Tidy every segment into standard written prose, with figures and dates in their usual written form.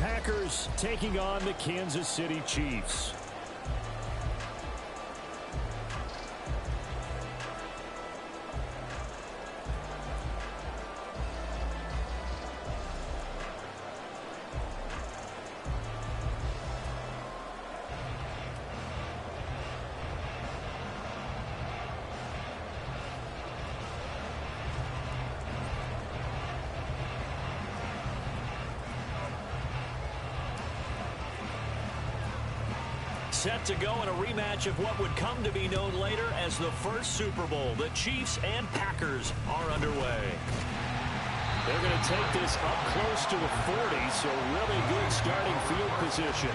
Packers taking on the Kansas City Chiefs. Set to go in a rematch of what would come to be known later as the first Super Bowl. The Chiefs and Packers are underway. They're going to take this up close to the 40, so really good starting field position.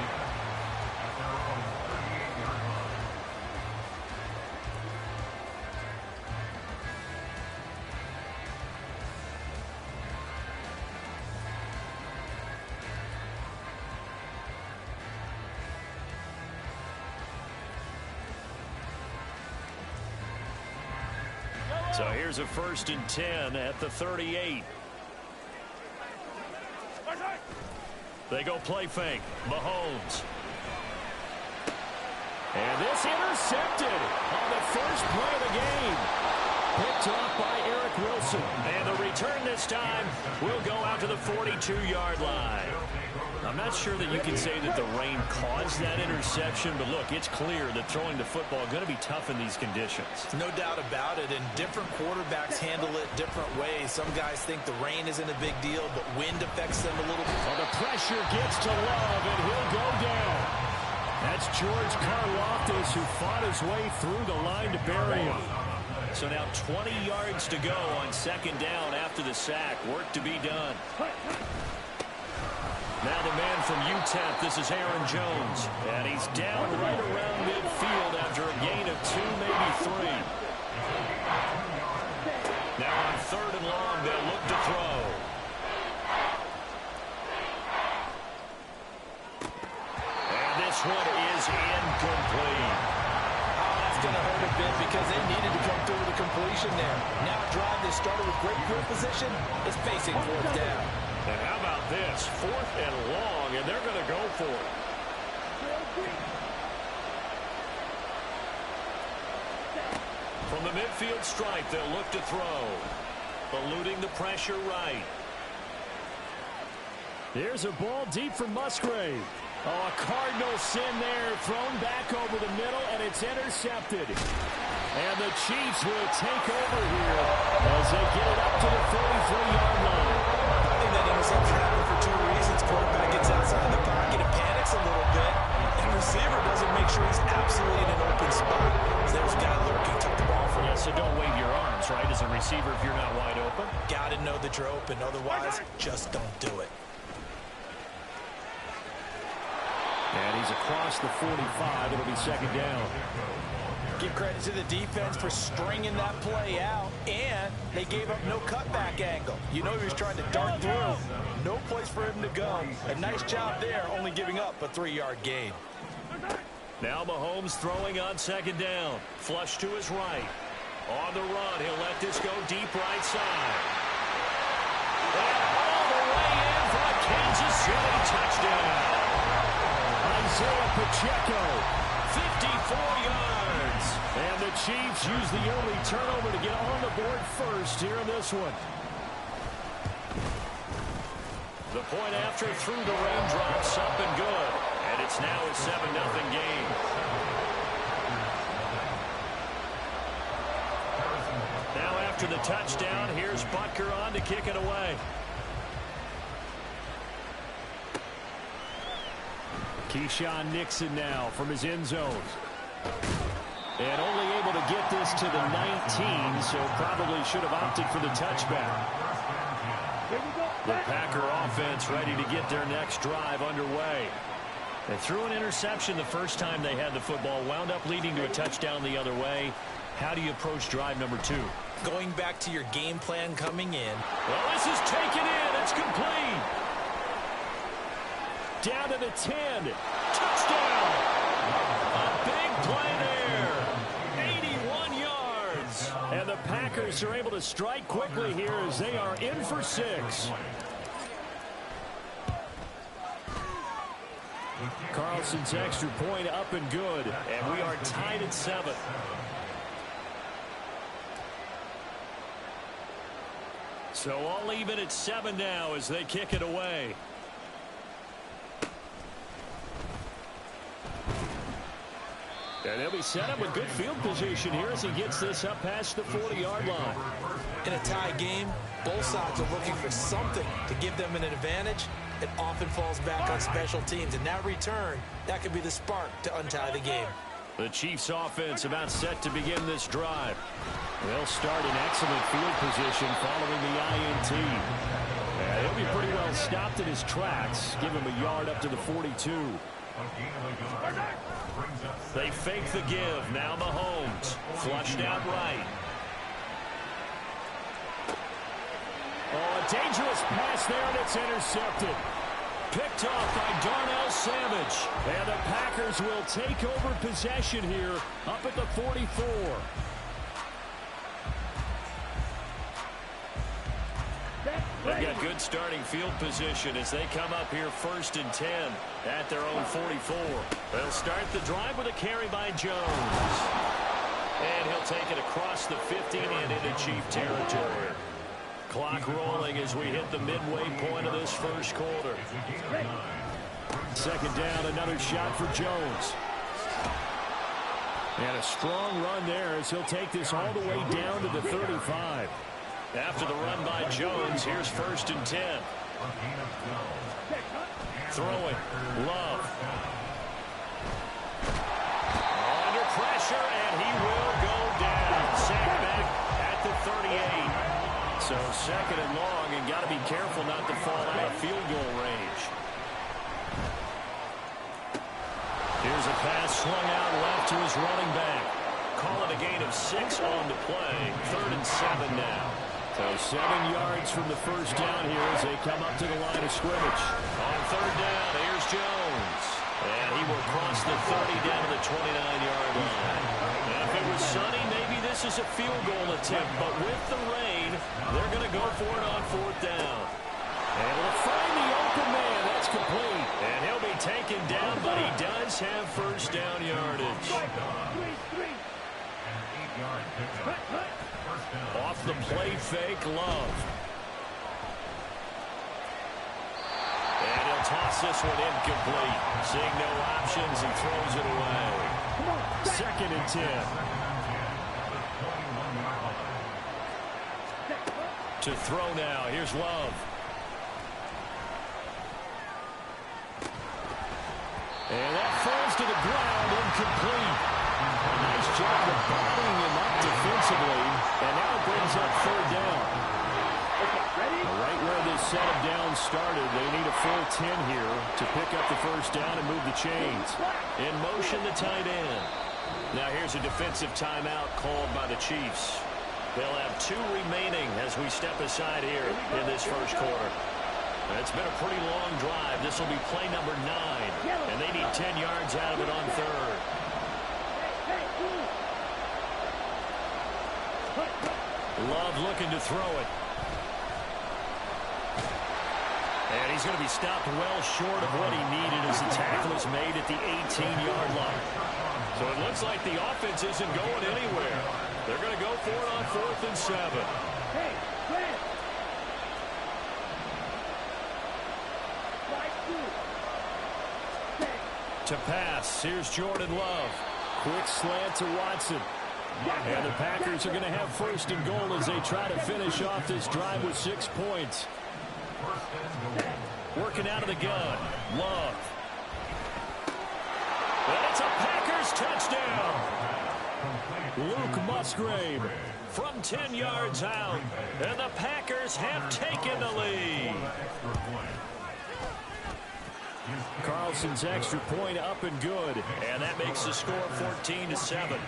So here's a 1st and 10 at the 38. They go play fake. Mahomes. And this intercepted on the first play of the game. Picked off by Eric Wilson. And the return this time will go out to the 42-yard line. I'm not sure that you can say that the rain caused that interception, but look, it's clear that throwing the football is going to be tough in these conditions. No doubt about it, and different quarterbacks handle it different ways. Some guys think the rain isn't a big deal, but wind affects them a little bit. Well, the pressure gets to Love, and he'll go down. That's George Karlaftis, who fought his way through the line to bury him. So now 20 yards to go on 2nd down after the sack. Work to be done. Now the man from UTEP, this is Aaron Jones. And he's down right around midfield after a gain of 2, maybe 3. Now on 3rd and long, they'll look to throw. And this one is incomplete. That's going to hurt a bit because they needed to come through with a completion there. Now a drive that started with great field position is facing 4th down. And how about this? 4th and long, and they're going to go for it. From the midfield stripe, they'll look to throw. Eluding the pressure right. Here's a ball deep from Musgrave. Oh, a Cardinal sin there, thrown back over the middle, and it's intercepted. And the Chiefs will take over here as they get it up to the 43-yard line. I think that interception happened for 2 reasons. Quarterback gets outside the pocket and panics a little bit, and receiver doesn't make sure he's absolutely in an open spot. So there's a guy lurking, took the ball from him. Yeah, so don't wave your arms, right, as a receiver if you're not wide open. Got to know that you're open. Otherwise, just don't do it. And he's across the 45. It'll be 2nd down. Give credit to the defense for stringing that play out, and they gave up no cutback angle. You know he was trying to dart through. No place for him to go. A nice job there, only giving up a 3-yard gain. Now Mahomes throwing on 2nd down. Flush to his right. On the run, he'll let this go deep right side. And all the way in for a Kansas City touchdown. Isaiah Pacheco, 54 yards. And the Chiefs use the early turnover to get on the board first here in this one. The point after through the raindrops, up and good. And it's now a 7-0 game. Now after the touchdown, here's Butker on to kick it away. Keyshawn Nixon now from his end zone. And only able to get this to the 19, so probably should have opted for the touchback. The Packer offense ready to get their next drive underway. They threw an interception the first time they had the football, wound up leading to a touchdown the other way. How do you approach drive number 2? Going back to your game plan coming in. Well, this is taken in. It's complete. Down to the 10. Touchdown. A big play there. 81 yards. And the Packers are able to strike quickly here as they are in for 6. Carlson's extra point up and good. And we are tied at 7. So all even at 7 now as they kick it away. And they'll be set up with good field position here as he gets this up past the 40-yard line. In a tie game, both sides are looking for something to give them an advantage. It often falls back on special teams. And that return, that could be the spark to untie the game. The Chiefs offense about set to begin this drive. They'll start in excellent field position following the INT. He'll be pretty well stopped in his tracks. Give him a yard up to the 42. They fake the give. Now Mahomes. Flushed out right. Oh, a dangerous pass there, and it's intercepted. Picked off by Darnell Savage. And the Packers will take over possession here up at the 44. They've got good starting field position as they come up here 1st and 10 at their own 44. They'll start the drive with a carry by Jones. And he'll take it across the 50 and into Chief territory. Clock rolling as we hit the midway point of this first quarter. 2nd down, another shot for Jones. And a strong run there as he'll take this all the way down to the 35. After the run by Jones, here's 1st and 10. Throwing. Love. Under pressure, and he will go down. Sacked back at the 38. So 2nd and long, and got to be careful not to fall out of field goal range. Here's a pass swung out left to his running back. Call it a gain of 6 on the play. 3rd and 7 now. So 7 yards from the first down here as they come up to the line of scrimmage. On 3rd down, here's Jones. And he will cross the 30 down to the 29-yard line. Now, if it was sunny, maybe this is a field goal attempt. But with the rain, they're going to go for it on 4th down. Able to find the open man. That's complete. And he'll be taken down, but he does have first down yardage. Off the play fake, Love. And he'll toss this one incomplete. Seeing no options, he throws it away. 2nd and 10. To throw now, here's Love. And that falls to the ground, incomplete. A nice job of bottling him up defensively, and now it brings up 3rd down. Right where this set of downs started, they need a full 10 here to pick up the first down and move the chains. In motion, the tight end. Now here's a defensive timeout called by the Chiefs. They'll have 2 remaining as we step aside here in this first quarter. It's been a pretty long drive. This will be play number 9, and they need 10 yards out of it on 3rd. Love looking to throw it. And he's going to be stopped well short of what he needed as the tackle is made at the 18-yard line. So it looks like the offense isn't going anywhere. They're going to go for it on 4th and 7. To pass, here's Jordan Love. Quick slant to Watson. And the Packers are going to have 1st and goal as they try to finish off this drive with 6 points. Working out of the gun. Love. And it's a Packers touchdown. Luke Musgrave from 10 yards out. And the Packers have taken the lead. Carlson's extra point up and good. And that makes the score 14-7.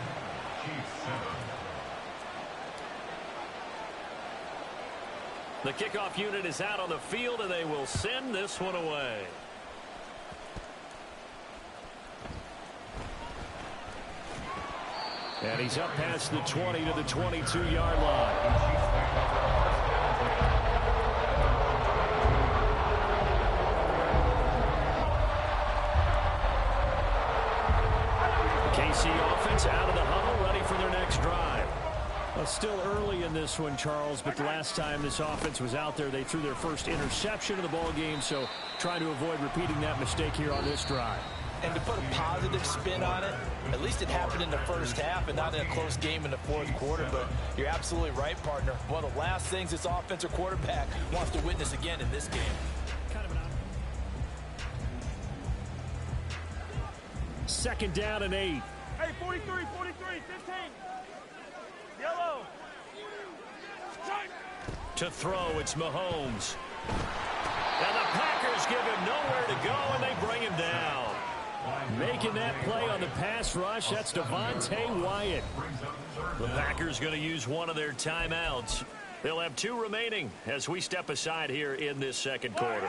The kickoff unit is out on the field, and they will send this one away. And he's up past the 20 to the 22-yard line. KC offense out of the huddle, ready for their next drive. Well, still early in this one, Charles, but the last time this offense was out there, they threw their first interception of the ball game, so trying to avoid repeating that mistake here on this drive. And to put a positive spin on it, at least it happened in the first half and not in a close game in the fourth quarter. But you're absolutely right, partner. One of the last things this offensive quarterback wants to witness again in this game. Second down and 8. Hey, 43, 15. Yellow. To throw, it's Mahomes. And the Packers give him nowhere to go, and they bring him down. Making that play on the pass rush, that's Devontae Wyatt. The Packers going to use one of their timeouts. They'll have 2 remaining as we step aside here in this second quarter.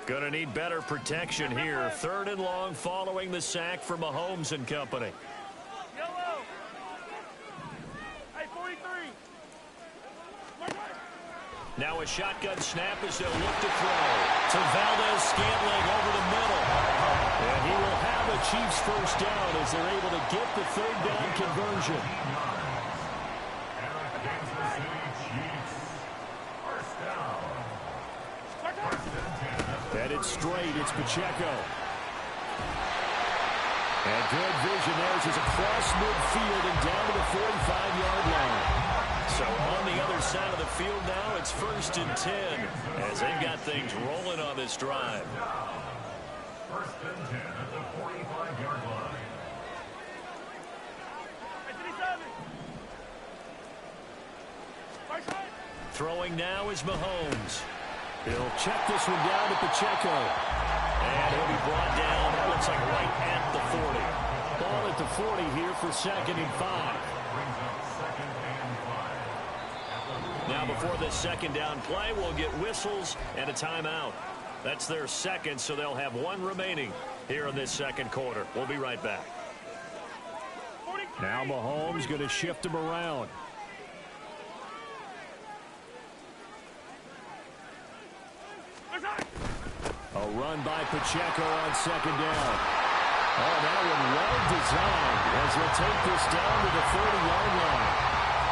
Going to need better protection here. 3rd and long following the sack for Mahomes and company. Yellow. Hey, 43. Now a shotgun snap as they'll look to throw. To Valdez-Scantling over the middle. And he will have a Chiefs first down as they're able to get the 3rd down conversion. Headed straight, it's Pacheco. And good vision there as he's across midfield and down to the 45-yard line. So on the other side of the field now, it's 1st and 10 as they've got things rolling on this drive. 1st and 10 at the 45-yard line. Throwing now is Mahomes. He'll check this one down to Pacheco. And he'll be brought down, it looks like right at the 40. Ball at the 40 here for 2nd and 5. Now before this 2nd down play, we'll get whistles and a timeout. That's their 2nd, so they'll have 1 remaining here in this 2nd quarter. We'll be right back. Now Mahomes going to shift him around. A run by Pacheco on 2nd down. Oh, that one well designed as they'll take this down to the 40-yard line.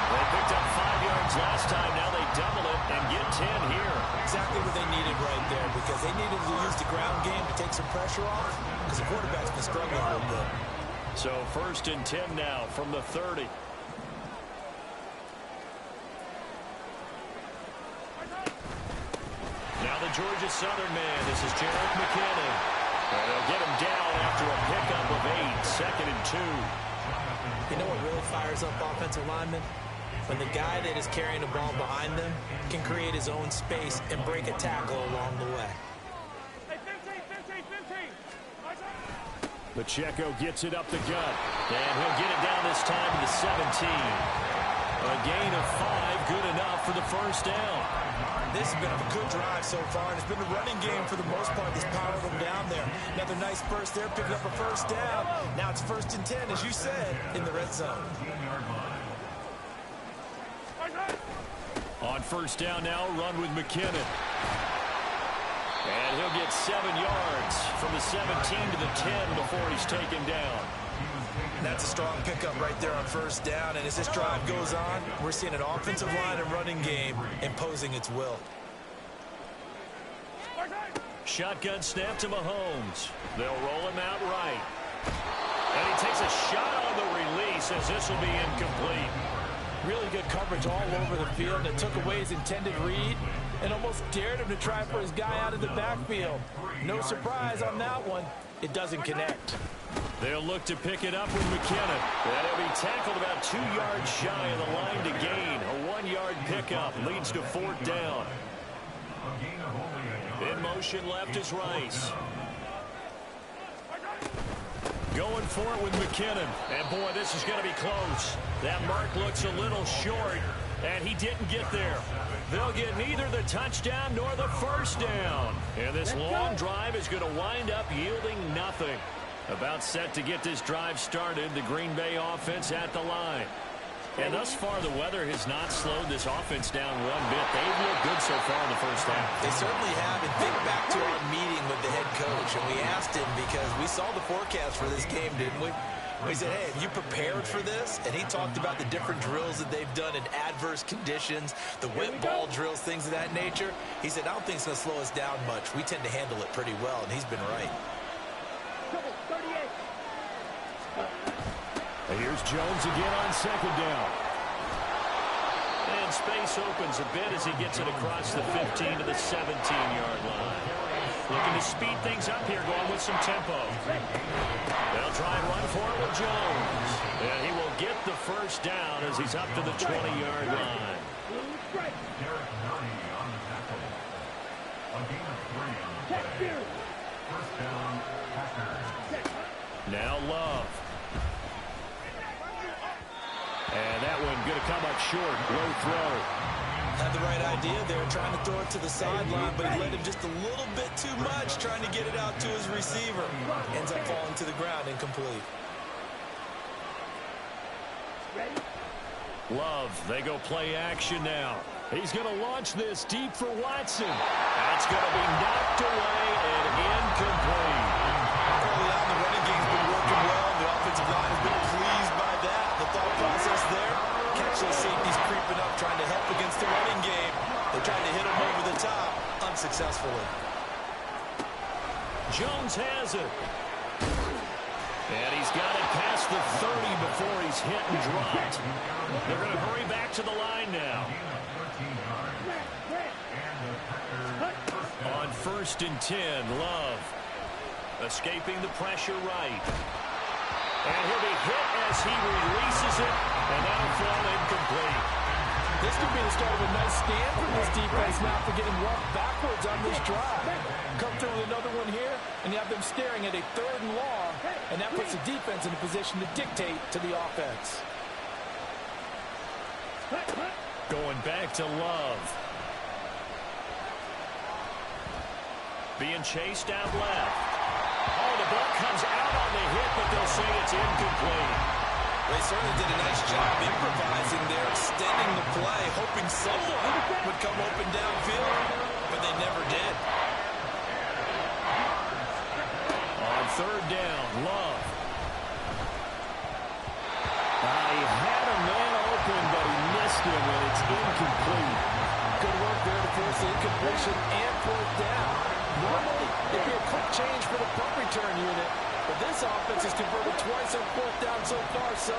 They picked up 5 yards last time. Now they double it and get 10 here. Exactly what they needed right there, because they needed to use the ground game to take some pressure off, because the quarterback's been struggling a little bit. So 1st and 10 now from the 30. Now the Georgia Southern man. This is Jerick McKinnon. And they'll get him down after a pickup of 8. 2nd and 2. You know what really fires up offensive linemen? When the guy that is carrying the ball behind them can create his own space and break a tackle along the way. Hey, 15. Pacheco gets it up the gut. And he'll get it down this time to the 17. A gain of 5, good enough for the first down. This has been a good drive so far, and it's been the running game for the most part that's powered them down there. Another nice burst there, picking up a first down. Now it's 1st and 10, as you said, in the red zone. On 1st down now, run with McKinnon. And he'll get 7 yards from the 17 to the 10 before he's taken down. That's a strong pickup right there on 1st down, and as this drive goes on, we're seeing an offensive line and running game imposing its will. Shotgun snap to Mahomes. They'll roll him out right. And he takes a shot on the release as this will be incomplete. Really good coverage all over the field that took away his intended read and almost dared him to try for his guy out of the backfield. No surprise on that one. It doesn't connect. They'll look to pick it up with McKinnon. And he'll be tackled about 2 yards shy of the line to gain. A 1-yard pickup leads to 4th down. In motion left is Rice. Going for it with McKinnon. And boy, this is going to be close. That mark looks a little short, and he didn't get there. They'll get neither the touchdown nor the first down. And this long drive is going to wind up yielding nothing. About set to get this drive started, the Green Bay offense at the line. And thus far, the weather has not slowed this offense down one bit. They've looked good so far in the first half. They certainly have, and think back to our meeting with the head coach, and we asked him because we saw the forecast for this game, didn't we? He said, hey, have you prepared for this? And he talked about the different drills that they've done in adverse conditions, the wet ball drills, things of that nature. He said, I don't think it's going to slow us down much. We tend to handle it pretty well, and he's been right. Here's Jones again on second down. And space opens a bit as he gets it across the 15 to the 17-yard line. Looking to speed things up here, going with some tempo. They'll try and run for it with Jones. And he will get the first down as he's up to the 20-yard line. Derek Nunny on the tackle. A gain of 3 on the play. First down, Packers. Now Love. And that one going to come up short. Low throw. Had the right idea there, trying to throw it to the sideline, but he let him just a little bit too much, trying to get it out to his receiver. Ends up falling to the ground, incomplete. Love, they go play action now. He's going to launch this deep for Watson. That's going to be knocked away and incomplete. Early on, the running game's been working well. The offensive line has been pleased by that. The thought process there, catch those safeties creeping up, trying to help against the running game. They tried to hit him over the top, unsuccessfully. Jones has it. And he's got it past the 30 before he's hit and dropped. They're going to hurry back to the line now. On 1st and 10, Love. Escaping the pressure right. And he'll be hit as he releases it. And that'll fall incomplete. This could be the start of a nice stand from this defense now for getting walked backwards on this drive. Come through with another one here, and you have them staring at a 3rd and long, and that puts the defense in a position to dictate to the offense. Going back to Love. Being chased out left. Oh, the ball comes out on the hit, but they'll say it's incomplete. They certainly did a nice job improvising there, extending the play, hoping someone would come open downfield, but they never did. On 3rd down, Love. He had a man open, but he missed him, and it's incomplete. Good work there to force the incompletion and 4th down. Normally, it'd be a quick change for the punt return unit, but this offense has converted twice on 4th down so far, so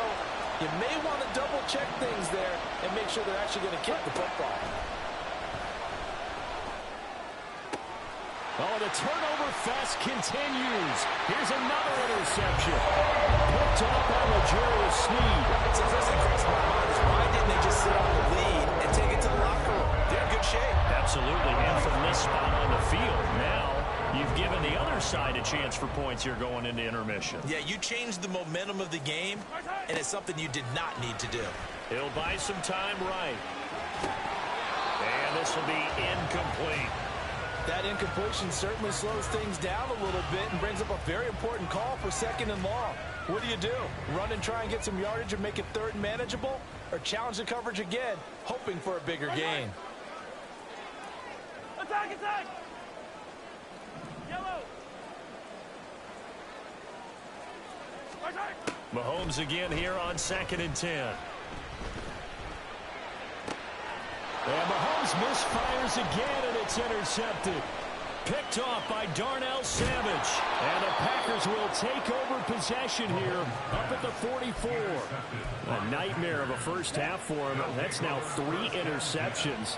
you may want to double-check things there and make sure they're actually going to kick the football. Oh, the turnover fest continues. Here's another interception. Picked off by L'Jarius Sneed. So the first thing crossed my mind is why didn't they just sit on the lead and take it to the locker room? They're in good shape. Absolutely, and from this spot on the field, now you've given the other side a chance for points here going into intermission. Yeah, you changed the momentum of the game, and it's something you did not need to do. He'll buy some time right. And this will be incomplete. That incompletion certainly slows things down a little bit and brings up a very important call for 2nd and long. What do? Run and try and get some yardage and make it 3rd and manageable? Or challenge the coverage again, hoping for a bigger gain? Attack, attack! Yellow! Attack! Mahomes again here on 2nd and 10. And Mahomes misfires again, and it's intercepted. Picked off by Darnell Savage. And the Packers will take over possession here up at the 44. A nightmare of a first half for him. That's now 3 interceptions.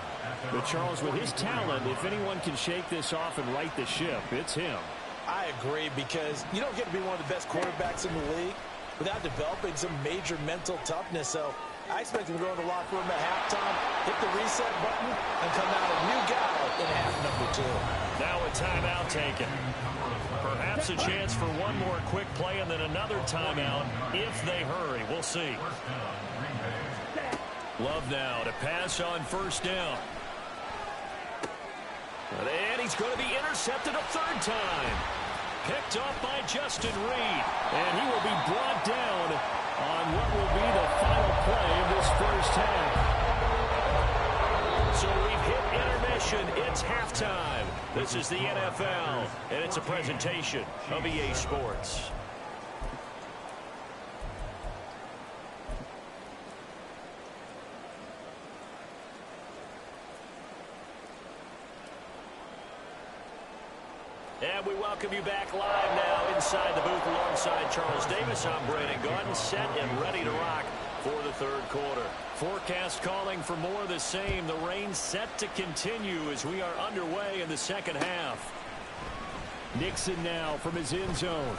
But Charles, with his talent, if anyone can shake this off and right the ship, it's him. I agree, because you don't get to be one of the best quarterbacks in the league without developing some major mental toughness. So I expect him to go in the locker room at halftime, hit the reset button, and come out a new guy in half number 2. Now a timeout taken. Perhaps a chance for one more quick play and then another timeout if they hurry. We'll see. Love now to pass on 1st down. And he's going to be intercepted a 3rd time. Picked off by Justin Reed. And he will be brought down on what will be the final play of this first half. So we've hit intermission. It's halftime. This is the NFL, and it's a presentation of EA Sports. welcome you back live now inside the booth alongside Charles Davis. I'm Brandon Gaudin, set and ready to rock for the third quarter. Forecast calling for more of the same. The rain set to continue as we are underway in the second half. Nixon now from his end zone.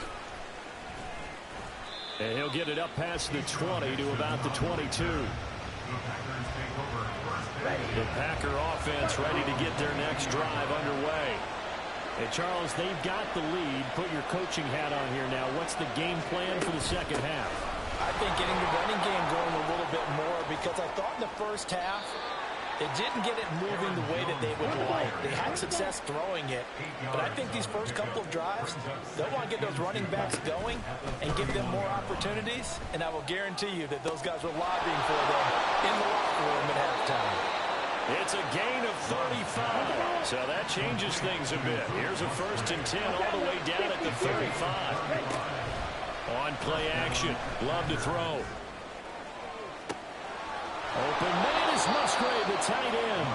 And he'll get it up past the 20 to about the 22. The Packer offense ready to get their next drive underway. Hey, Charles, they've got the lead. Put your coaching hat on here now. What's the game plan for the second half? I think getting the running game going a little bit more, because I thought in the first half it didn't get it moving the way that they would like. They had success throwing it, but I think these first couple of drives, they'll want to get those running backs going and give them more opportunities, and I will guarantee you that those guys were lobbying for them in the locker room at halftime. It's a gain of 35, so that changes things a bit. Here's a 1st and 10 all the way down at the 35. On play action, Love to throw. Open man is Musgrave, the tight end.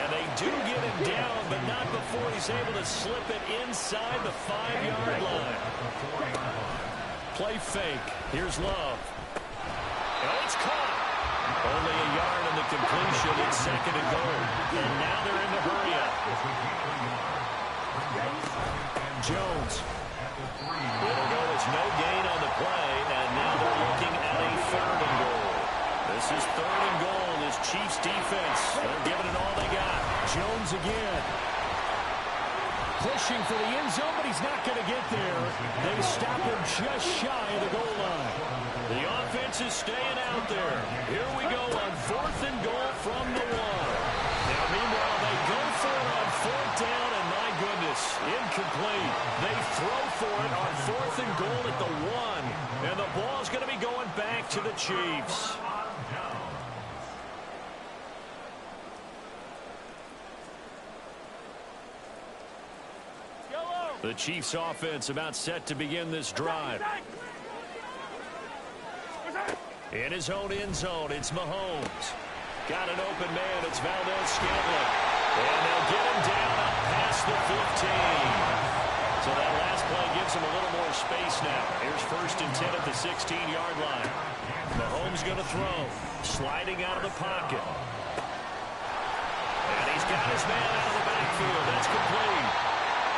And they do get him down, but not before he's able to slip it inside the 5-yard line. Play fake. Here's Love. And it's caught. Only a yard on the completion. It's 2nd and goal. And now they're in the hurry up. Jones. It'll go as no gain on the play, and now they're looking at a 3rd and goal. This is 3rd and goal. This Chiefs defense, they're giving it all they got. Jones again. Pushing for the end zone, but he's not going to get there. They stop him just shy of the goal line. The offense is staying out there. Here we go on 4th and goal from the 1. Now, meanwhile, they go for it on 4th down, and my goodness, incomplete. They throw for it on 4th and goal at the 1, and the ball's going to be going back to the Chiefs. The Chiefs offense about set to begin this drive. In his own end zone, it's Mahomes. Got an open man, it's Valdez-Scantling. And they'll get him down up past the 15. So that last play gives him a little more space now. Here's 1st and 10 at the 16-yard line. Mahomes going to throw. Sliding out of the pocket. And he's got his man out of the backfield. That's complete.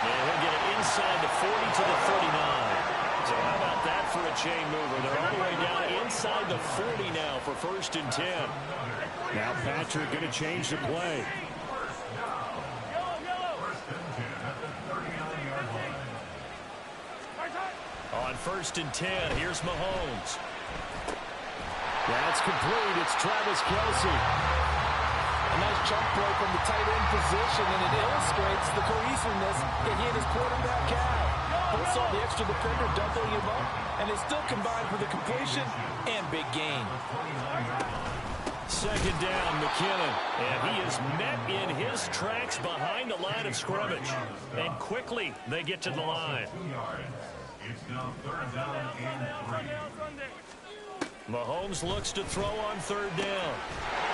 And he'll get it inside the 40 to the 39. So how about that for a chain mover? They're all the way down inside the 40 now for 1st and 10. Now Patrick going to change the play. On 1st and 10, here's Mahomes. That's complete. It's Travis Kelce. A nice jump play from the tight end position, and it illustrates the cohesiveness that he and his quarterback have. Both saw the extra defender doubling him up, and it still combined for the completion and big gain. 2nd down, McKinnon, and he is met in his tracks behind the line of scrimmage. And quickly, they get to the line. It's now 3rd down and 3. Mahomes looks to throw on 3rd down.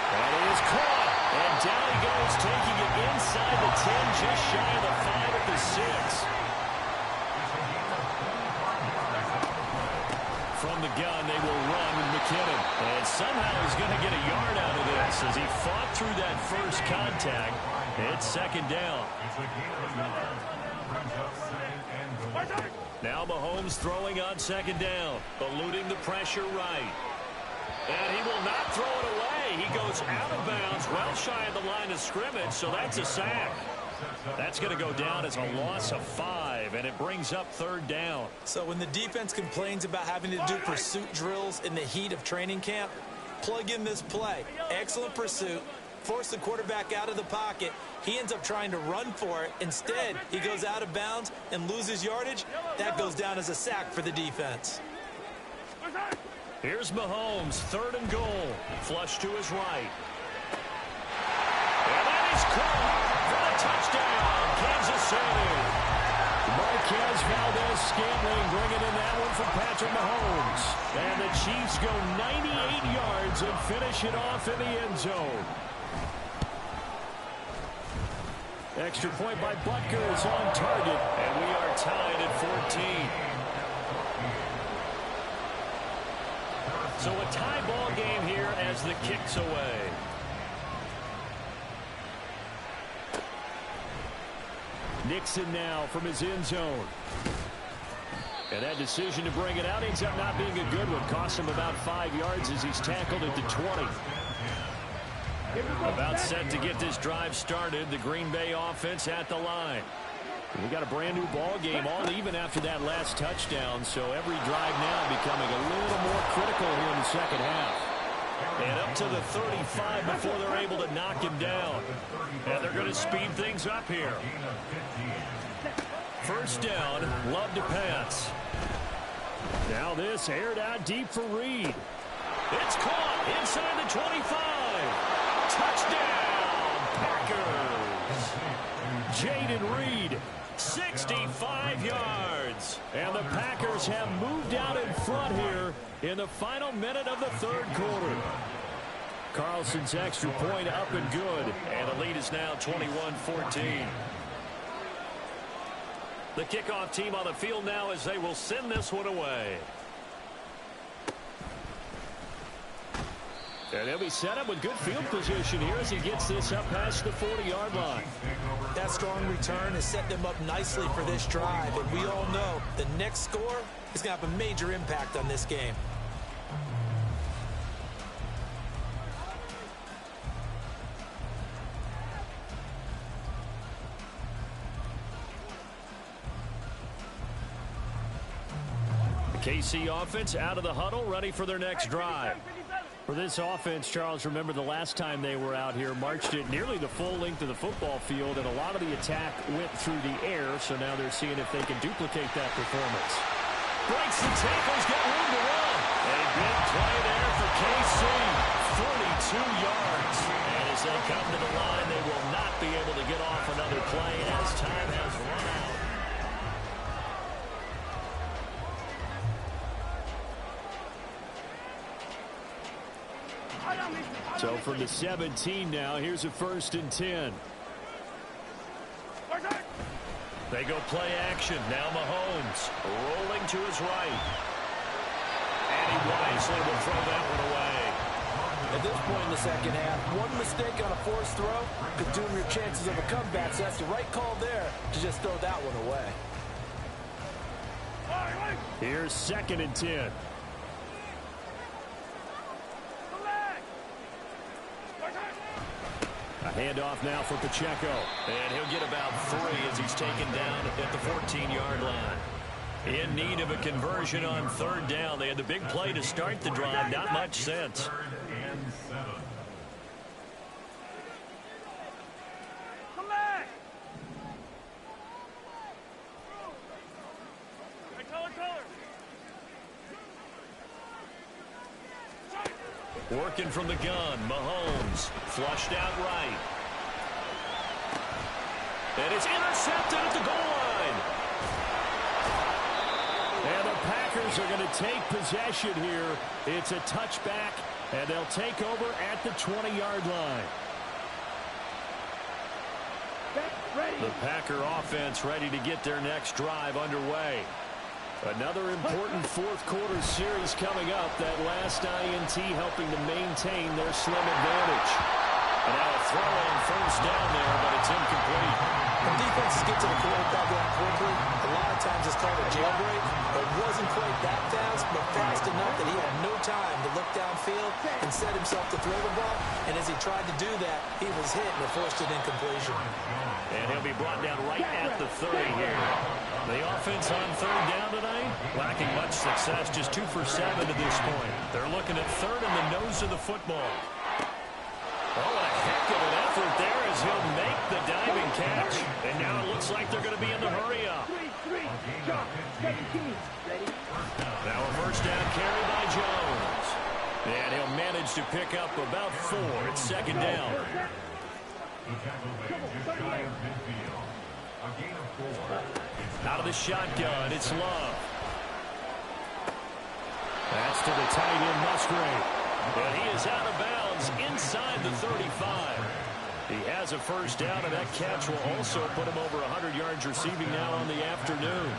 And he is caught. And down he goes, taking it inside the 10, just shy of the 5 at the 6. From the gun, they will run with McKinnon. And somehow he's going to get a yard out of this as he fought through that first contact. It's 2nd down. Now Mahomes throwing on 2nd down, eluding the pressure right. And he will not throw it away. He goes out of bounds, well shy of the line of scrimmage, so that's a sack. That's going to go down as a loss of 5, and it brings up 3rd down. So when the defense complains about having to do pursuit drills in the heat of training camp, plug in this play. Excellent pursuit. Force the quarterback out of the pocket. He ends up trying to run for it. Instead, he goes out of bounds and loses yardage. That goes down as a sack for the defense. Here's Mahomes, 3rd and goal. Flush to his right. And that is caught for a touchdown, Kansas City. Marquez Valdez-Scantling bringing in that one for Patrick Mahomes. And the Chiefs go 98 yards and finish it off in the end zone. Extra point by Butker is on target. And we are tied at 14. So a tie ball game here as the kick's away. Nixon now from his end zone. And that decision to bring it out ends up not being a good one. Cost him about 5 yards as he's tackled at the 20. About set to get this drive started. The Green Bay offense at the line. We got a brand new ball game, all even after that last touchdown. So every drive now becoming a little more critical here in the second half. And up to the 35 before they're able to knock him down. And they're going to speed things up here. First down, Love to pass. Now this aired out deep for Reed. It's caught inside the 25. Touchdown, Packers. Jaden Reed. 65 yards. And the Packers have moved out in front here in the final minute of the third quarter. Carlson's extra point up and good. And the lead is now 21-14. The kickoff team on the field now as they will send this one away. And they'll be set up with good field position here as he gets this up past the 40-yard line. That strong return has set them up nicely for this drive. And we all know the next score is going to have a major impact on this game. KC offense out of the huddle, ready for their next drive. For this offense, Charles, remember the last time they were out here, marched it nearly the full length of the football field, and a lot of the attack went through the air, so now they're seeing if they can duplicate that performance. Breaks the tackles, got room to run. A big play there for KC, 42 yards. And as they come to the line, they will not be able to get off another play as time has run out. So from the 17 now, here's a 1st and 10. They go play action. Now Mahomes rolling to his right. And he wisely will throw that one away. At this point in the second half, one mistake on a forced throw could doom your chances of a comeback. So that's the right call there to just throw that one away. Here's 2nd and 10. A handoff now for Pacheco. And he'll get about 3 as he's taken down at the 14-yard line. In need of a conversion on 3rd down. They had the big play to start the drive. Not much sense. Working from the gun, Mahomes flushed out right. And it's intercepted at the goal line. And the Packers are going to take possession here. It's a touchback, and they'll take over at the 20-yard line. The Packer offense ready to get their next drive underway. Another important fourth quarter series coming up. That last INT helping to maintain their slim advantage. And now a throw on 1st down there, but it's incomplete. When defenses get to the quarterback line quickly, a lot of times it's called a jailbreak. It wasn't quite that fast, but fast enough that he had no time to look downfield and set himself to throw the ball. And as he tried to do that, he was hit and it forced an incompletion. And he'll be brought down right at the 30 here. The offense on 3rd down tonight, lacking much success, just 2 for 7 to this point. They're looking at 3rd in the nose of the football. Oh, a heck of an effort there as he'll make the diving catch. And now it looks like they're going to be in the hurry up. Now a 1st down carry by Jones. And he'll manage to pick up about 4. It's 2nd down. Out of the shotgun, it's Love. That's to the tight end, Musgrave. And he is out of bounds inside the 35. He has a first down, and that catch will also put him over 100 yards receiving now on the afternoon.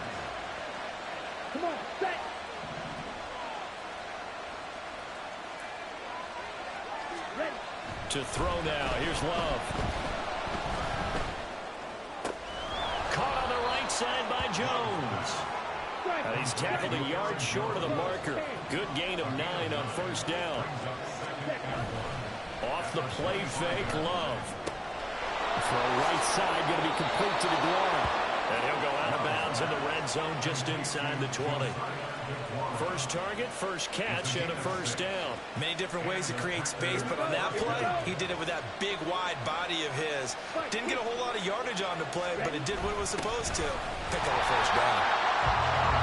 Come on, set. Ready. To throw now. Here's Love. Caught on the right side by Jones. And he's tackled a yard short of the marker. Good gain of 9 on first down. Off the play fake, Love. Throw right side, going to be complete to DeGuara. And he'll go out of bounds in the red zone just inside the 20. First target, first catch, and a first down. Many different ways to create space, but on that play, he did it with that big, wide body of his. Didn't get a whole lot of yardage on the play, but it did what it was supposed to. Pick up a first down.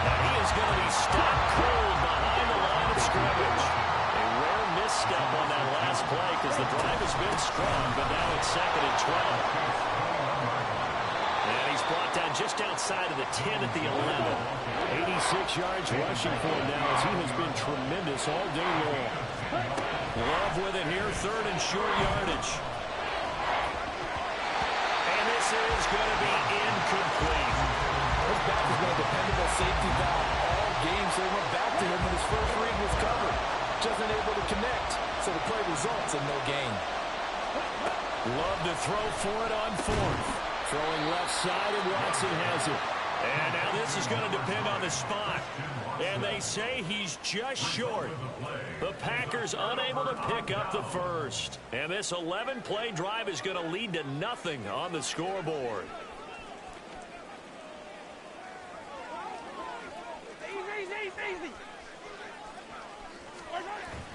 And he is going to be stopped cold behind the line of scrimmage. A rare misstep on that last play because the drive has been strong, but now it's 2nd and 12. And he's brought down just outside of the 10 at the 11. 86 yards rushing for him now as he has been tremendous all day long. Love with it here, 3rd and short yardage. And this is going to be incomplete. His back has been a dependable safety valve all game, so he went back to him when his first read was covered. Just unable to connect, so the play results in no gain. Love to throw for it on 4th. Throwing left side, and Watson has it. And now this is going to depend on the spot. And they say he's just short. The Packers unable to pick up the first. And this 11-play drive is going to lead to nothing on the scoreboard. Easy.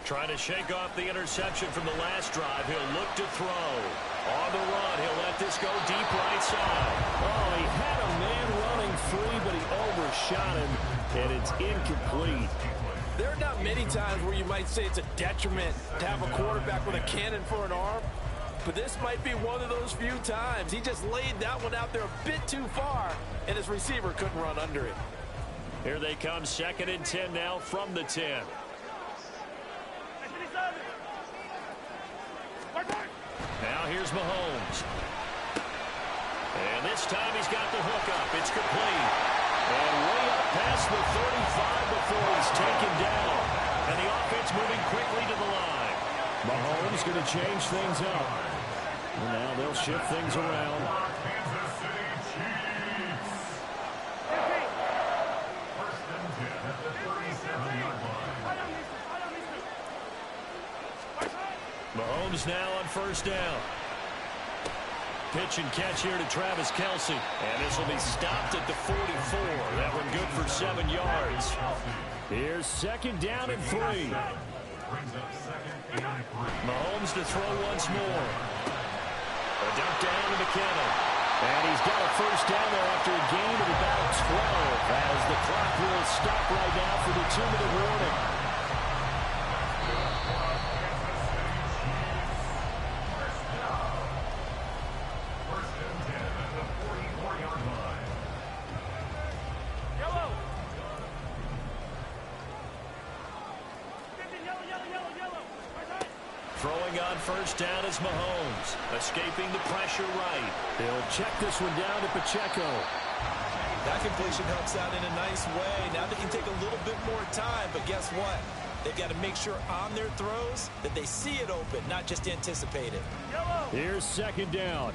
Trying to shake off the interception from the last drive. He'll look to throw. On the run, he'll let this go deep right side. Oh, he had a man running free, but he overshot him, and it's incomplete. There are not many times where you might say it's a detriment to have a quarterback with a cannon for an arm, but this might be one of those few times. He just laid that one out there a bit too far, and his receiver couldn't run under it. Here they come, 2nd and 10 now from the 10. Now here's Mahomes. And this time he's got the hook up. It's complete. And way up past the 35 before he's taken down. And the offense moving quickly to the line. Mahomes going to change things up. And now they'll shift things around. Kansas City Chiefs. First and 10 at the 37-yard line. Mahomes now on first down. Pitch and catch here to Travis Kelce. And this will be stopped at the 44. That one good for 7 yards. Here's 2nd down and 3. Brings up 2nd and 3. Mahomes to throw once more. A dump down to McKenna. And he's got a first down there after a gain of about 12 as the clock will stop right now for the 2-minute warning. Throwing on first down is Mahomes. Escaping the pressure right. They'll check this one down to Pacheco. That completion helps out in a nice way. Now they can take a little bit more time, but guess what? They've got to make sure on their throws that they see it open, not just anticipate it. Here's 2nd down.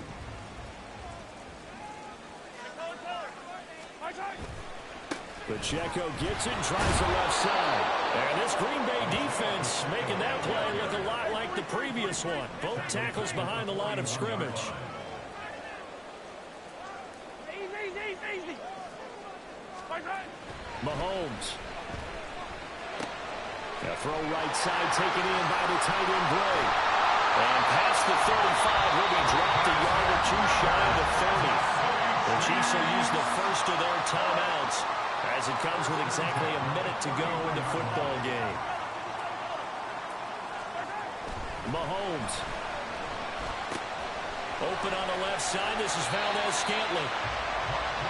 Pacheco gets it, tries the left side. And this Green Bay defense making that play look a lot like the previous one. Both tackles behind the line of scrimmage. Easy. Mahomes. A throw right side taken in by the tight end Bray. And past the 35 will be dropped a yard or two shy of the 30. The Chiefs will use the first of their timeouts as it comes with exactly a minute to go in the football game. Mahomes. Open on the left side. This is Valdez-Scantling.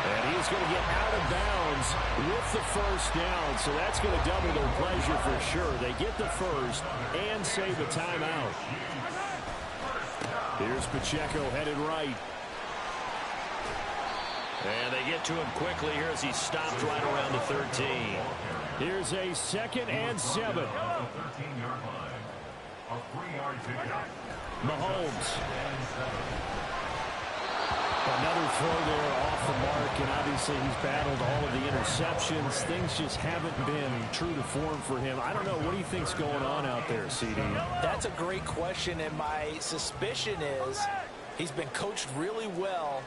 And he's going to get out of bounds with the first down. So that's going to double their pleasure for sure. They get the first and save a timeout. Here's Pacheco headed right. And they get to him quickly here as he stopped right around the 13. Here's a 2nd and 7. 13-yard line. A 3-yard pickup. Mahomes. Another throw there off the mark, and obviously he's battled all of the interceptions. Things just haven't been true to form for him. I don't know. What do you think's going on out there, CD? That's a great question, and my suspicion is he's been coached really well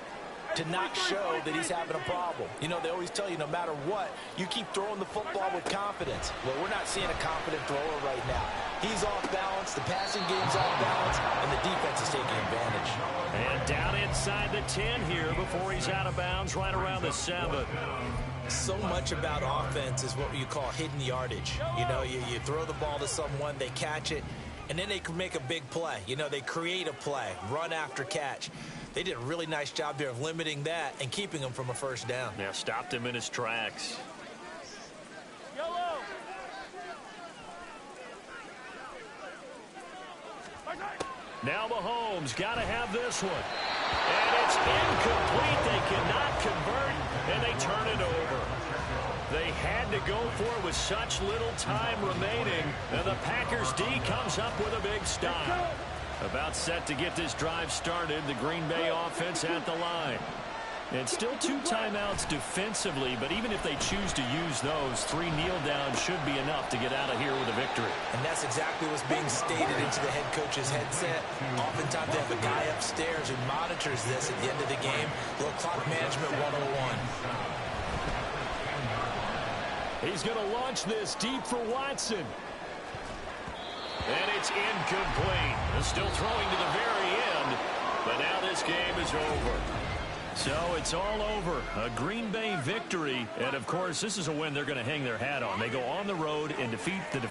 to not show that he's having a problem. You know, they always tell you no matter what, you keep throwing the football with confidence. Well, we're not seeing a confident thrower right now. He's off balance, the passing game's off balance, and the defense is taking advantage. And down inside the 10 here before he's out of bounds right around the 7. So much about offense is what you call hidden yardage. You know, you throw the ball to someone, they catch it, and then they can make a big play. You know, they create a play, run after catch. They did a really nice job there of limiting that and keeping him from a first down. Yeah, stopped him in his tracks. Yellow. Now Mahomes got to have this one. And it's incomplete. They cannot convert, and they turn it over. They had to go for it with such little time remaining, and the Packers D comes up with a big stop. About set to get this drive started, the Green Bay offense at the line. And still 2 timeouts defensively, but even if they choose to use those, 3 kneel downs should be enough to get out of here with a victory. And that's exactly what's being stated into the head coach's headset. Oftentimes they have a guy upstairs who monitors this at the end of the game. Little clock management 101. He's going to launch this deep for Watson. And it's incomplete. Still throwing to the very end, but now this game is over. So it's all over. A Green Bay victory. And, of course, this is a win they're going to hang their hat on. They go on the road and defeat the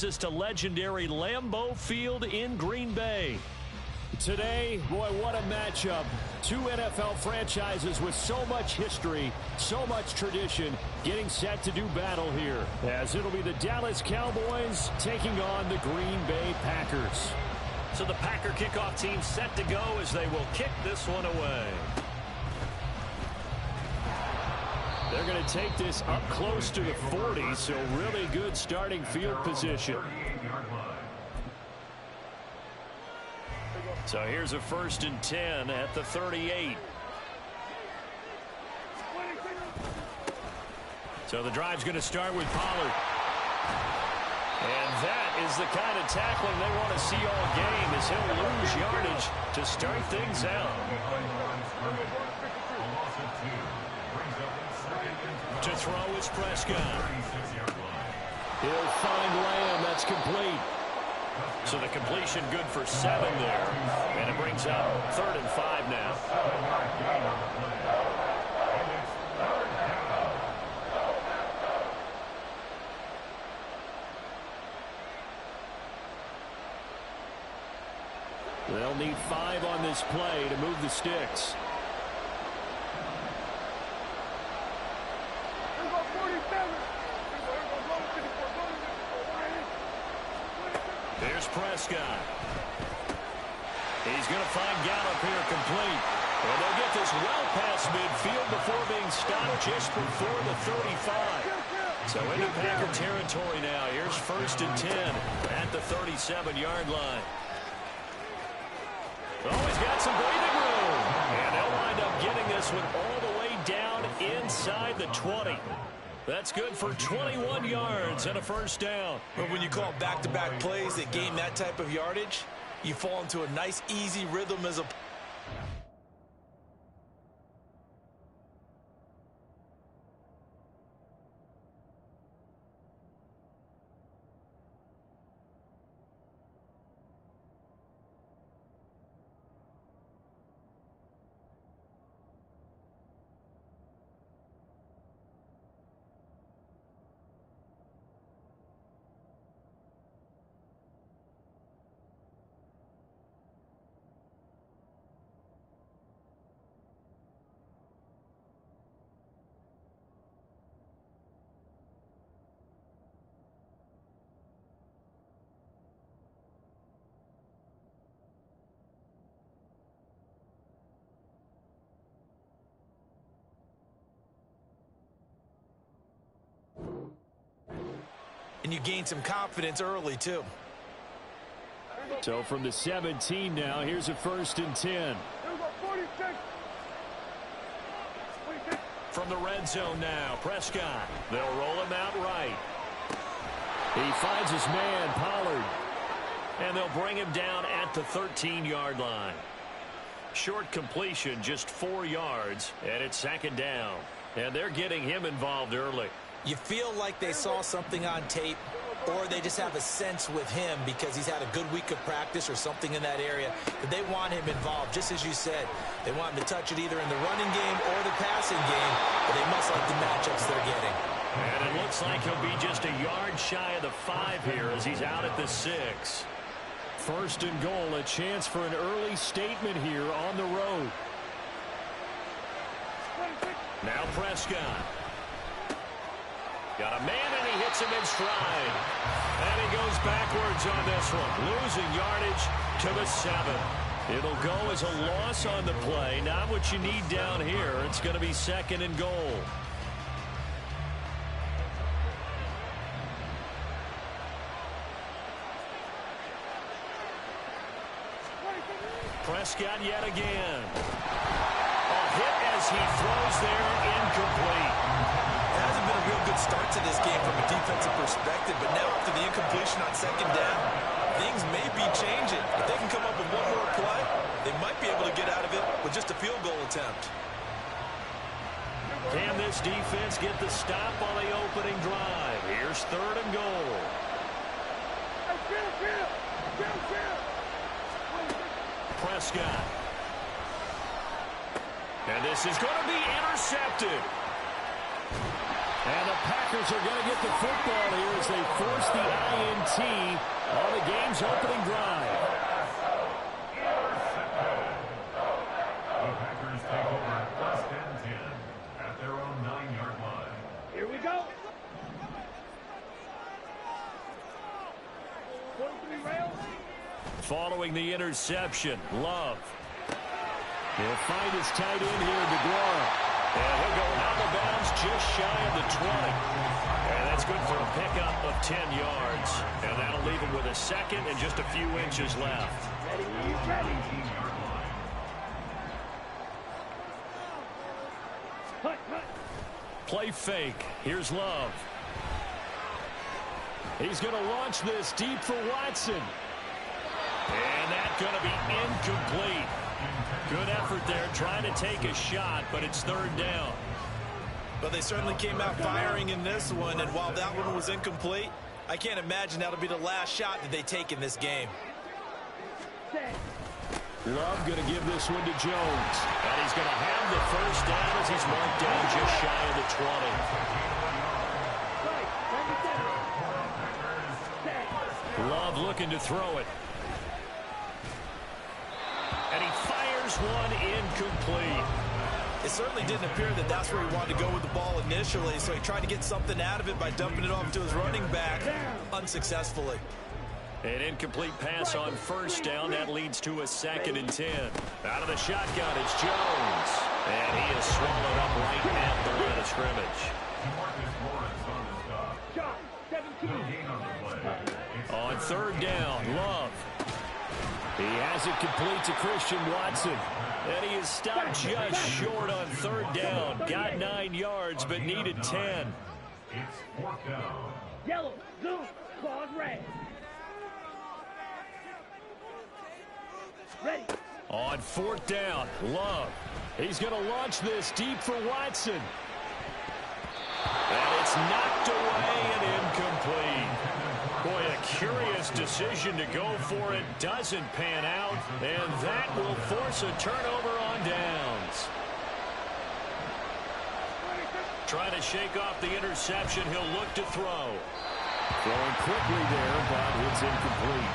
us to legendary Lambeau Field in Green Bay. Today, boy, what a matchup. 2 NFL franchises with so much history, so much tradition, getting set to do battle here, as it'll be the Dallas Cowboys taking on the Green Bay Packers. So the Packer kickoff team set to go as they will kick this one away. They're going to take this up close to the 40, so really good starting field position. So here's a 1st and 10 at the 38. So the drive's going to start with Pollard. And that is the kind of tackling they want to see all game, as he'll lose yardage to start things out. To throw is Prescott. He'll find Lamb. That's complete. So the completion good for 7 there. And it brings up 3rd and 5 now. They'll need 5 on this play to move the sticks. Here's Prescott. He's going to find Gallup here complete. And they'll get this well past midfield before being stopped just before the 35. So into Packer territory now. Here's 1st and 10 at the 37-yard line. Oh, he's got some breathing room. And they'll wind up getting this one all the way down inside the 20. That's good for 21 yards and a 1st down. But when you call back-to-back plays that gain that type of yardage, you fall into a nice, easy rhythm as a and you gain some confidence early, too. So from the 17 now, here's a 1st and 10. From the red zone now, Prescott. They'll roll him out right. He finds his man, Pollard. And they'll bring him down at the 13-yard line. Short completion, just 4 yards, and it's 2nd down. And they're getting him involved early. You feel like they saw something on tape, or they just have a sense with him because he's had a good week of practice or something in that area that they want him involved. Just as you said, they want him to touch it either in the running game or the passing game, but they must like the matchups they're getting. And it looks like he'll be just a yard shy of the 5 here as he's out at the 6. 1st and goal, a chance for an early statement here on the road. Now Prescott. Got a man, and he hits him in stride. And he goes backwards on this one, losing yardage to the 7. It'll go as a loss on the play. Not what you need down here. It's going to be 2nd and goal. Prescott yet again. A hit as he throws there, incomplete. It hasn't been a real good start to this game from a defensive perspective, but now after the incompletion on 2nd down, things may be changing. If they can come up with one more play, they might be able to get out of it with just a field goal attempt. Can this defense get the stop on the opening drive? Here's 3rd and goal. Prescott. And this is going to be intercepted. And the Packers are going to get the football here as they force the INT on the game's opening drive. The Packers take over 1st and 10 at their own 9-yard line. Here we go. 43 rails. Following the interception, Love. He'll find his tight end here, DeGuara. And he'll go out of bounds just shy of the 20. And that's good for a pickup of 10 yards. And that'll leave him with a 2nd and just a few inches left. Ready, ready. 18-yard line. Cut, cut. Play fake. Here's Love. He's going to launch this deep for Watson. And that's going to be incomplete. Good effort there trying to take a shot, but it's 3rd down. Well, they certainly came out firing in this one, and while that one was incomplete, I can't imagine that'll be the last shot that they take in this game. Love going to give this one to Jones. And he's going to have the first down as he's marked down just shy of the 20. Love looking to throw it. And he fires one incomplete. It certainly didn't appear that that's where he wanted to go with the ball initially, so he tried to get something out of it by dumping it off to his running back unsuccessfully. An incomplete pass on first down. That leads to a 2nd and 10. Out of the shotgun, it's Jones. And he is swallowed up right at the line of scrimmage. On 3rd down, Love. He has it complete to Christian Watson. And he is stopped just short on 3rd down. Got 9 yards, but needed 10. It's 4th down. Yellow, blue, claws red. Ready. On 4th down, Love. He's going to launch this deep for Watson. And it's knocked away and incomplete. Boy, a curious decision to go for it. Doesn't pan out. And that will force a turnover on downs. Trying to shake off the interception. He'll look to throw. Throwing quickly there, but it's incomplete.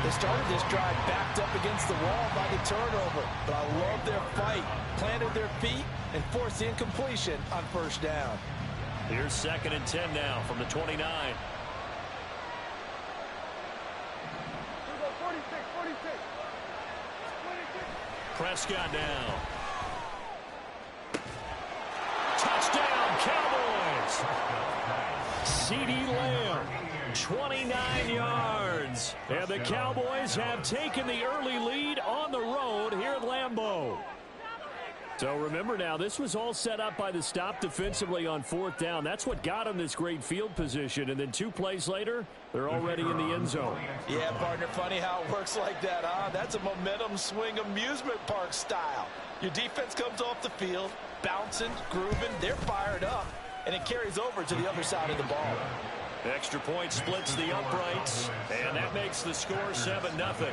They started this drive backed up against the wall by the turnover, but I love their fight. Planted their feet and forced the incompletion on 1st down. Here's 2nd and 10 now from the 29. 46. Prescott now. Touchdown, Cowboys! CeeDee Lamb, 29 yards. And the Cowboys have taken the early lead on the road here at Lambeau. So remember now, this was all set up by the stop defensively on 4th down. That's what got them this great field position. And then 2 plays later, they're already in the end zone. Yeah, partner, funny how it works like that, huh? That's a momentum swing amusement park style. Your defense comes off the field, bouncing, grooving, they're fired up, and it carries over to the other side of the ball. Extra point splits the uprights, and that makes the score 7-0.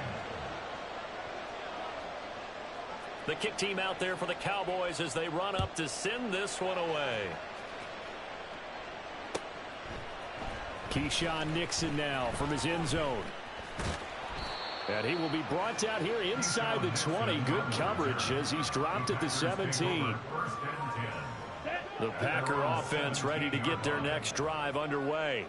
The kick team out there for the Cowboys as they run up to send this one away. Keyshawn Nixon now from his end zone. And he will be brought down here inside the 20. Good coverage as he's dropped at the 17. The Packer offense ready to get their next drive underway.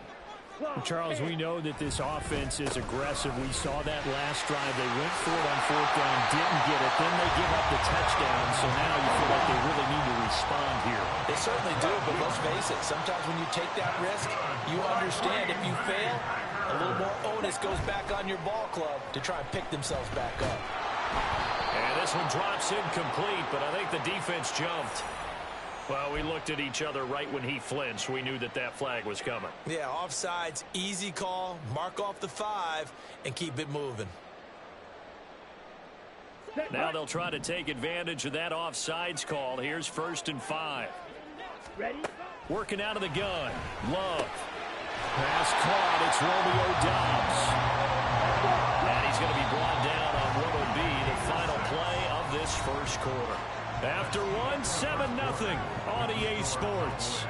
Charles, we know that this offense is aggressive. We saw that last drive. They went for it on 4th down, didn't get it. Then they give up the touchdown. So now you feel like they really need to respond here. They certainly do, but let's face it. Sometimes when you take that risk, you understand if you fail, a little more onus goes back on your ball club to try and pick themselves back up. And this one drops incomplete, but I think the defense jumped. Well, we looked at each other right when he flinched. We knew that that flag was coming. Yeah, offsides, easy call, mark off the 5, and keep it moving. Now they'll try to take advantage of that offsides call. Here's 1st and 5. Ready? Working out of the gun. Love. Pass caught. It's Romeo Doubs. And he's going to be brought down on what will be the final play of this 1st quarter. After 7-0 on EA Sports.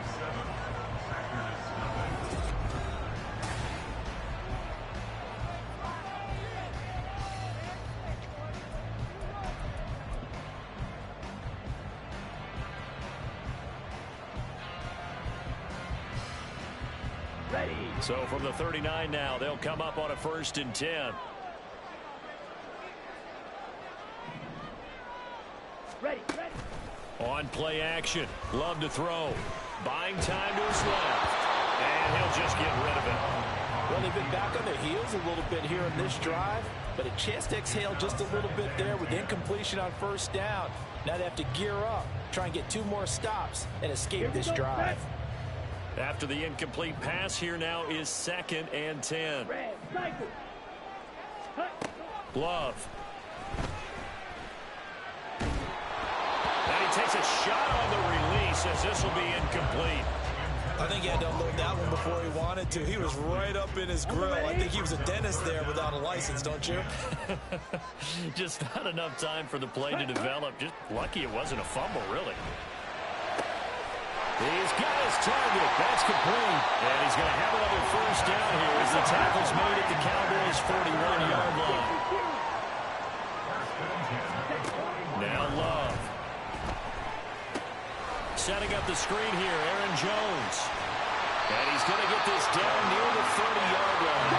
Ready. So from the 39 now, they'll come up on a 1st and 10. Ready. On play action. Love to throw. Buying time to his left. And he'll just get rid of it. Well, they've been back on their heels a little bit here in this drive, but a chance to exhale just a little bit there with incompletion on 1st down. Now they have to gear up, try and get 2 more stops, and escape this drive. After the incomplete pass, here now is 2nd and 10. Red, cycle. Love. And he takes a shot on the release, says this will be incomplete. I think he had to unload that one before he wanted to. He was right up in his grill. I think he was a dentist there without a license, don't you? Just not enough time for the play to develop. Just lucky it wasn't a fumble, really. He's got his target. That's complete. And he's going to have another first down here as the tackle's made at the Cowboys' 41-yard line. Now Love. Setting up the screen here, Aaron Jones. And he's going to get this down near the 30-yard line.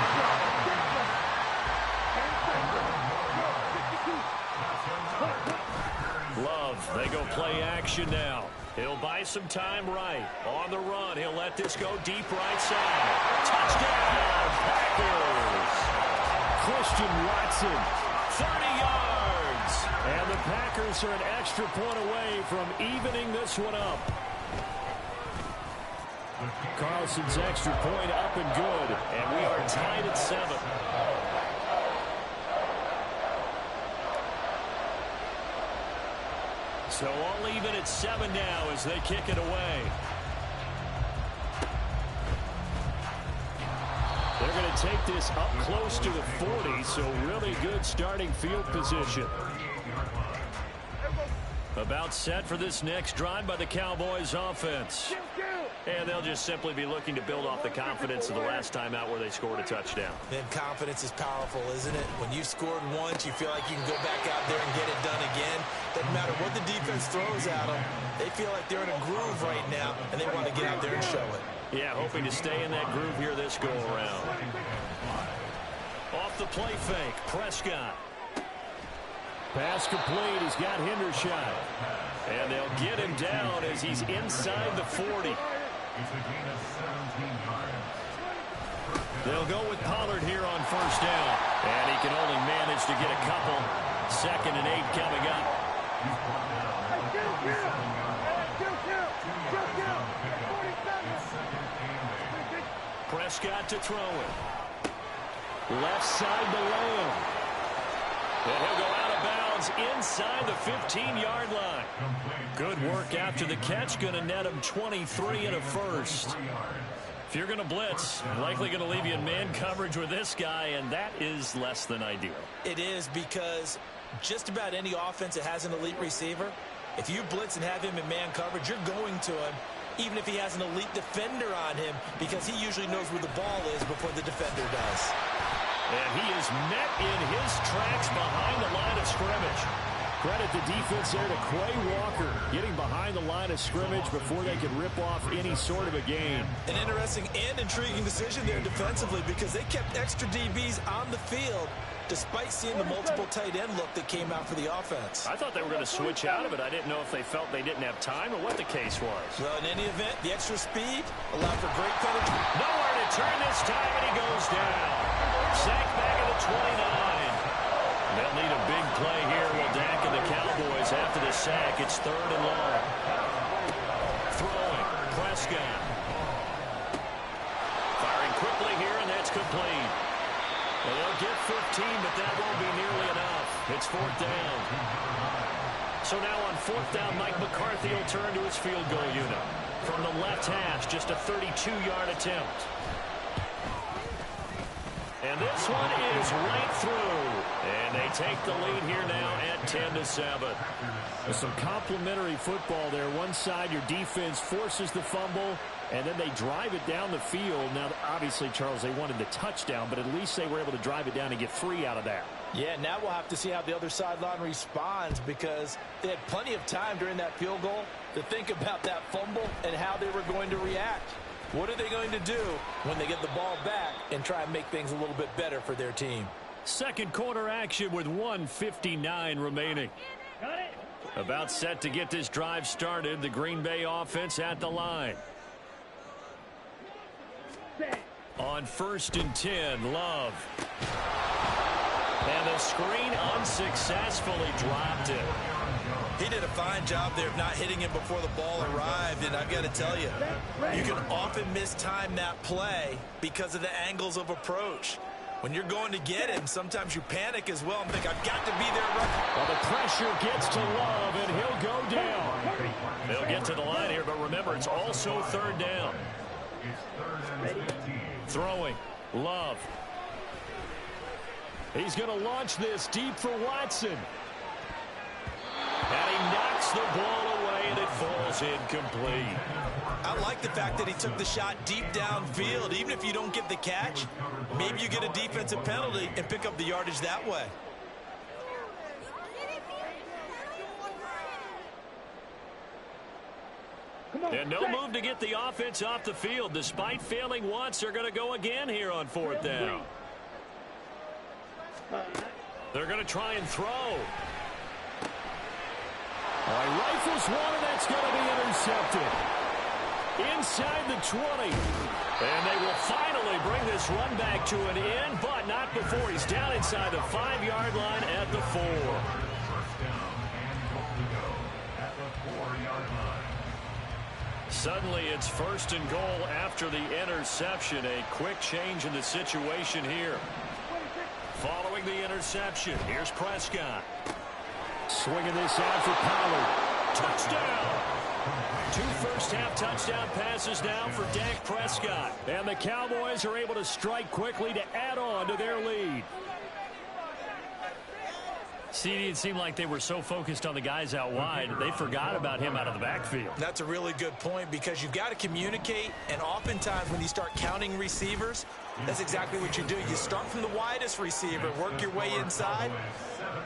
Love, they go play action now. He'll buy some time right. On the run, he'll let this go deep right side. Touchdown, Packers! Christian Watson, 30 yards. And the Packers are an extra point away from evening this one up. Carlson's extra point up and good. And we are tied at 7. So all even at 7 now as they kick it away. They're going to take this up close to the 40, so really good starting field position. About set for this next drive by the Cowboys offense. And they'll just simply be looking to build off the confidence of the last time out where they scored a touchdown. Then confidence is powerful, isn't it? When you've scored once, you feel like you can go back out there and get it done again. Doesn't matter what the defense throws at them. They feel like they're in a groove right now, and they want to get out there and show it. Yeah, hoping to stay in that groove here this go-around. Off the play fake, Prescott. Pass complete. He's got Hendershot. And they'll get him down as he's inside the 40. They'll go with Pollard here on first down. And he can only manage to get a couple. 2nd and 8 coming up. Prescott to throw it. Left side to Lamb. And he'll go out of bounds inside the 15-yard line. Good work after the catch. Going to net him 23 and a first. If you're going to blitz, likely going to leave you in man coverage with this guy, and that is less than ideal. It is, because just about any offense that has an elite receiver, if you blitz and have him in man coverage, you're going to him, even if he has an elite defender on him, because he usually knows where the ball is before the defender does. And he is met in his tracks behind the line of scrimmage. Credit the defense there to Quay Walker, getting behind the line of scrimmage before they could rip off any sort of a gain. An interesting and intriguing decision there defensively, because they kept extra DBs on the field despite seeing the multiple tight end look that came out for the offense. I thought they were going to switch out of it. I didn't know if they felt they didn't have time or what the case was. Well, in any event, the extra speed allowed for great penetration. Nowhere to turn this time, and he goes down. Sacked back at the 29. They'll need a big play here. Will Dak and the Cowboys after the sack. It's 3rd and long. Throwing. Prescott. Firing quickly here, and that's complete. Well, they'll get 15, but that won't be nearly enough. It's 4th down. So now on 4th down, Mike McCarthy will turn to his field goal unit. From the left hash, just a 32-yard attempt. And this one is right through. And they take the lead here now at 10-7. With some complimentary football there. One side, your defense forces the fumble, and then they drive it down the field. Now, obviously, Charles, they wanted the touchdown, but at least they were able to drive it down and get 3 out of that. Yeah, now we'll have to see how the other sideline responds, because they had plenty of time during that field goal to think about that fumble and how they were going to react. What are they going to do when they get the ball back and try and make things a little bit better for their team? Second quarter action with 1:59 remaining. Got it. About set to get this drive started. The Green Bay offense at the line. Set. On 1st and 10, Love. And the screen unsuccessfully dropped it. He did a fine job there of not hitting him before the ball arrived, and I've got to tell you, you can often mistime that play because of the angles of approach. When you're going to get him, sometimes you panic as well and think, I've got to be there. Well, the pressure gets to Love, and he'll go down. They'll get to the line here, but remember, it's also third down. Throwing, Love. He's going to launch this deep for Watson. And he knocks the ball away, and it falls incomplete. I like the fact that he took the shot deep downfield. Even if you don't get the catch, maybe you get a defensive penalty and pick up the yardage that way. And no move to get the offense off the field. Despite failing once, they're going to go again here on fourth down. They're going to try and throw. He rifles one, and that's going to be intercepted. Inside the 20. And they will finally bring this run back to an end, but not before he's down inside the 5-yard line at the 4. Suddenly it's first and goal after the interception. A quick change in the situation here. Following the interception, here's Prescott. Swinging this out for Pollard. Touchdown! 2 first-half touchdown passes now for Dak Prescott. And the Cowboys are able to strike quickly to add on to their lead. See, it seemed like they were so focused on the guys out wide, they forgot about him out of the backfield. That's a really good point because you've got to communicate, and oftentimes when you start counting receivers, that's exactly what you do. You start from the widest receiver, work your way inside.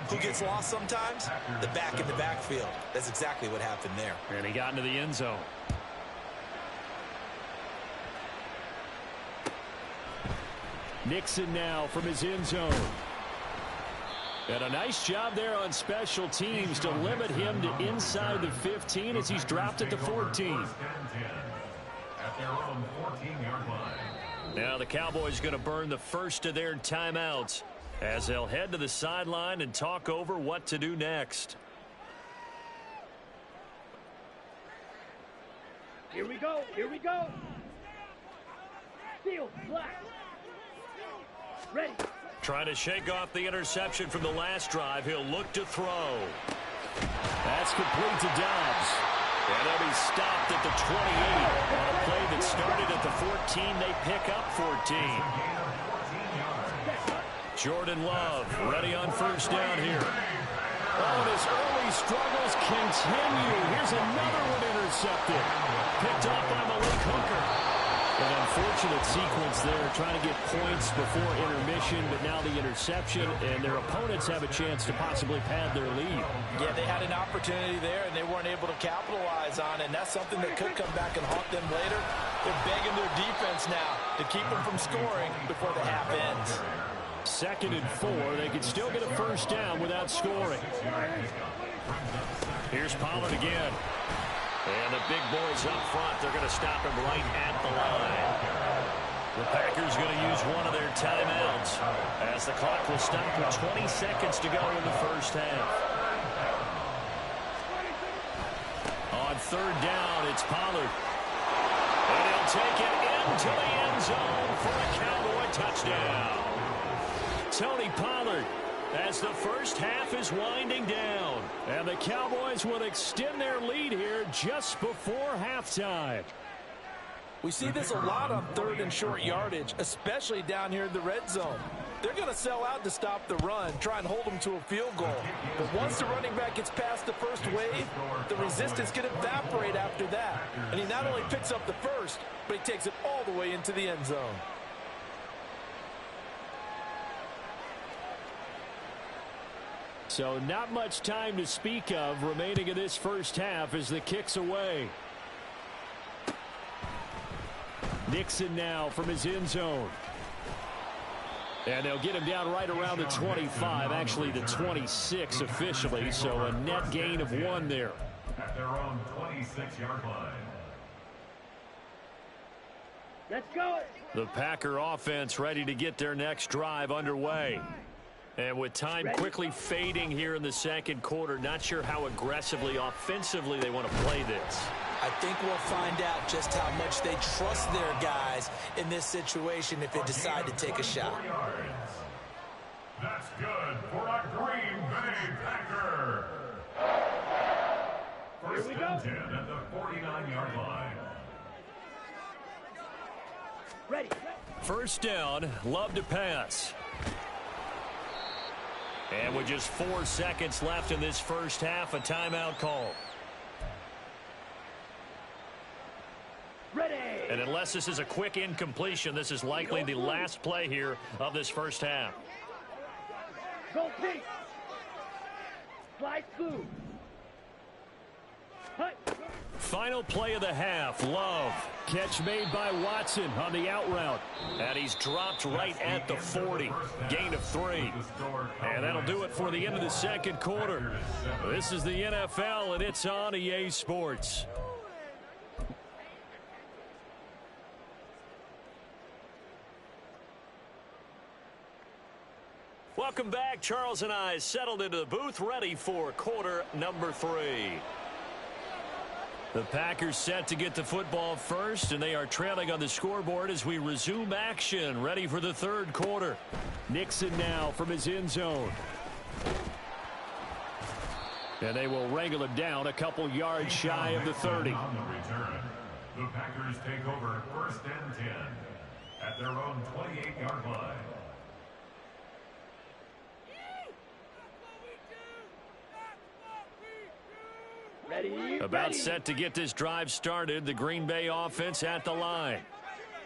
Who gets lost sometimes? The back in the backfield. That's exactly what happened there. And he got into the end zone. Nixon now from his end zone. And a nice job there on special teams to limit him to inside the 15 as he's dropped at the 14. Now the Cowboys going to burn the first of their timeouts as they'll head to the sideline and talk over what to do next. Here we go. Here we go. Steel, black. Ready. Trying to shake off the interception from the last drive. He'll look to throw. That's complete to Dobbs. And they'll be stopped at the 28. On a play that started at the 14, they pick up 14. Jordan Love ready on first down here. Oh, and his early struggles continue. Here's another one intercepted. Picked off by Malik Hooker. An unfortunate sequence there, trying to get points before intermission, but now the interception, and their opponents have a chance to possibly pad their lead. Yeah, they had an opportunity there, and they weren't able to capitalize on it, and that's something that could come back and haunt them later. They're begging their defense now to keep them from scoring before the half ends. 2nd and 4. They could still get a first down without scoring. Here's Pollard again. And the big boys up front, they're going to stop him right at the line. The Packers going to use one of their timeouts as the clock will stop with 20 seconds to go in the first half. On third down, it's Pollard. And he'll take it into the end zone for a Cowboy touchdown. Tony Pollard, as the first half is winding down. And the Cowboys will extend their lead here just before halftime. We see this a lot on 3rd and short yardage, especially down here in the red zone. They're going to sell out to stop the run, try and hold them to a field goal. But once the running back gets past the first wave, the resistance can evaporate after that. And he not only picks up the first, but he takes it all the way into the end zone. So not much time to speak of remaining in this first half as the kick's away. Nixon now from his end zone. And they'll get him down right around the 25, actually the 26 officially, so a net gain of 1 there. At their own 26-yard line. Let's go. The Packer offense ready to get their next drive underway. And with time quickly fading here in the second quarter, not sure how aggressively, offensively they want to play this. I think we'll find out just how much they trust their guys in this situation if they decide to take a shot. That's good for a Green Bay Packer. First and 10 at the 49-yard line. Ready. First down, Love to pass. And with just 4 seconds left in this first half, a timeout call. Ready. And unless this is a quick incompletion, this is likely the last play here of this first half. Go pink. Slide through. Hut. Final play of the half, Love. Catch made by Watson on the out route. And he's dropped right at the 40. Gain of 3. And that'll do it for the end of the second quarter. This is the NFL, and it's on EA Sports. Welcome back. Charles and I settled into the booth, ready for quarter number 3. The Packers set to get the football first, and they are trailing on the scoreboard as we resume action, ready for the third quarter. Nixon now from his end zone. And they will wrangle him down a couple yards shy of the 30. On the return, the Packers take over first and 10 at their own 28-yard line. Ready. About set to get this drive started, the Green Bay offense at the line.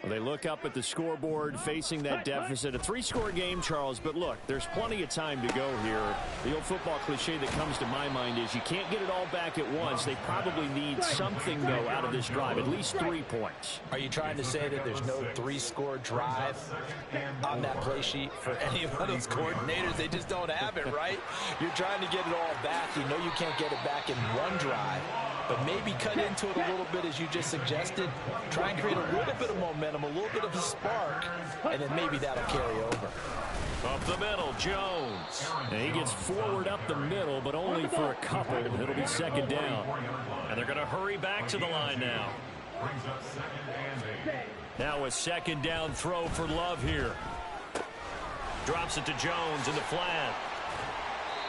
Well, they look up at the scoreboard facing that deficit. A 3-score game, Charles, but look, there's plenty of time to go here. The old football cliche that comes to my mind is you can't get it all back at once. They probably need something, though, out of this drive, at least 3 points. Are you trying to say that there's no 3-score drive on that play sheet for any of those coordinators? They just don't have it, right? You're trying to get it all back. You know you can't get it back in one drive. But maybe cut into it a little bit, as you just suggested. Try and create a little bit of momentum, a little bit of a spark, and then maybe that'll carry over. Up the middle, Jones. And he gets forward up the middle, but only for a couple. It'll be second down. And they're going to hurry back to the line now. Now a second down throw for Love here. Drops it to Jones in the flat.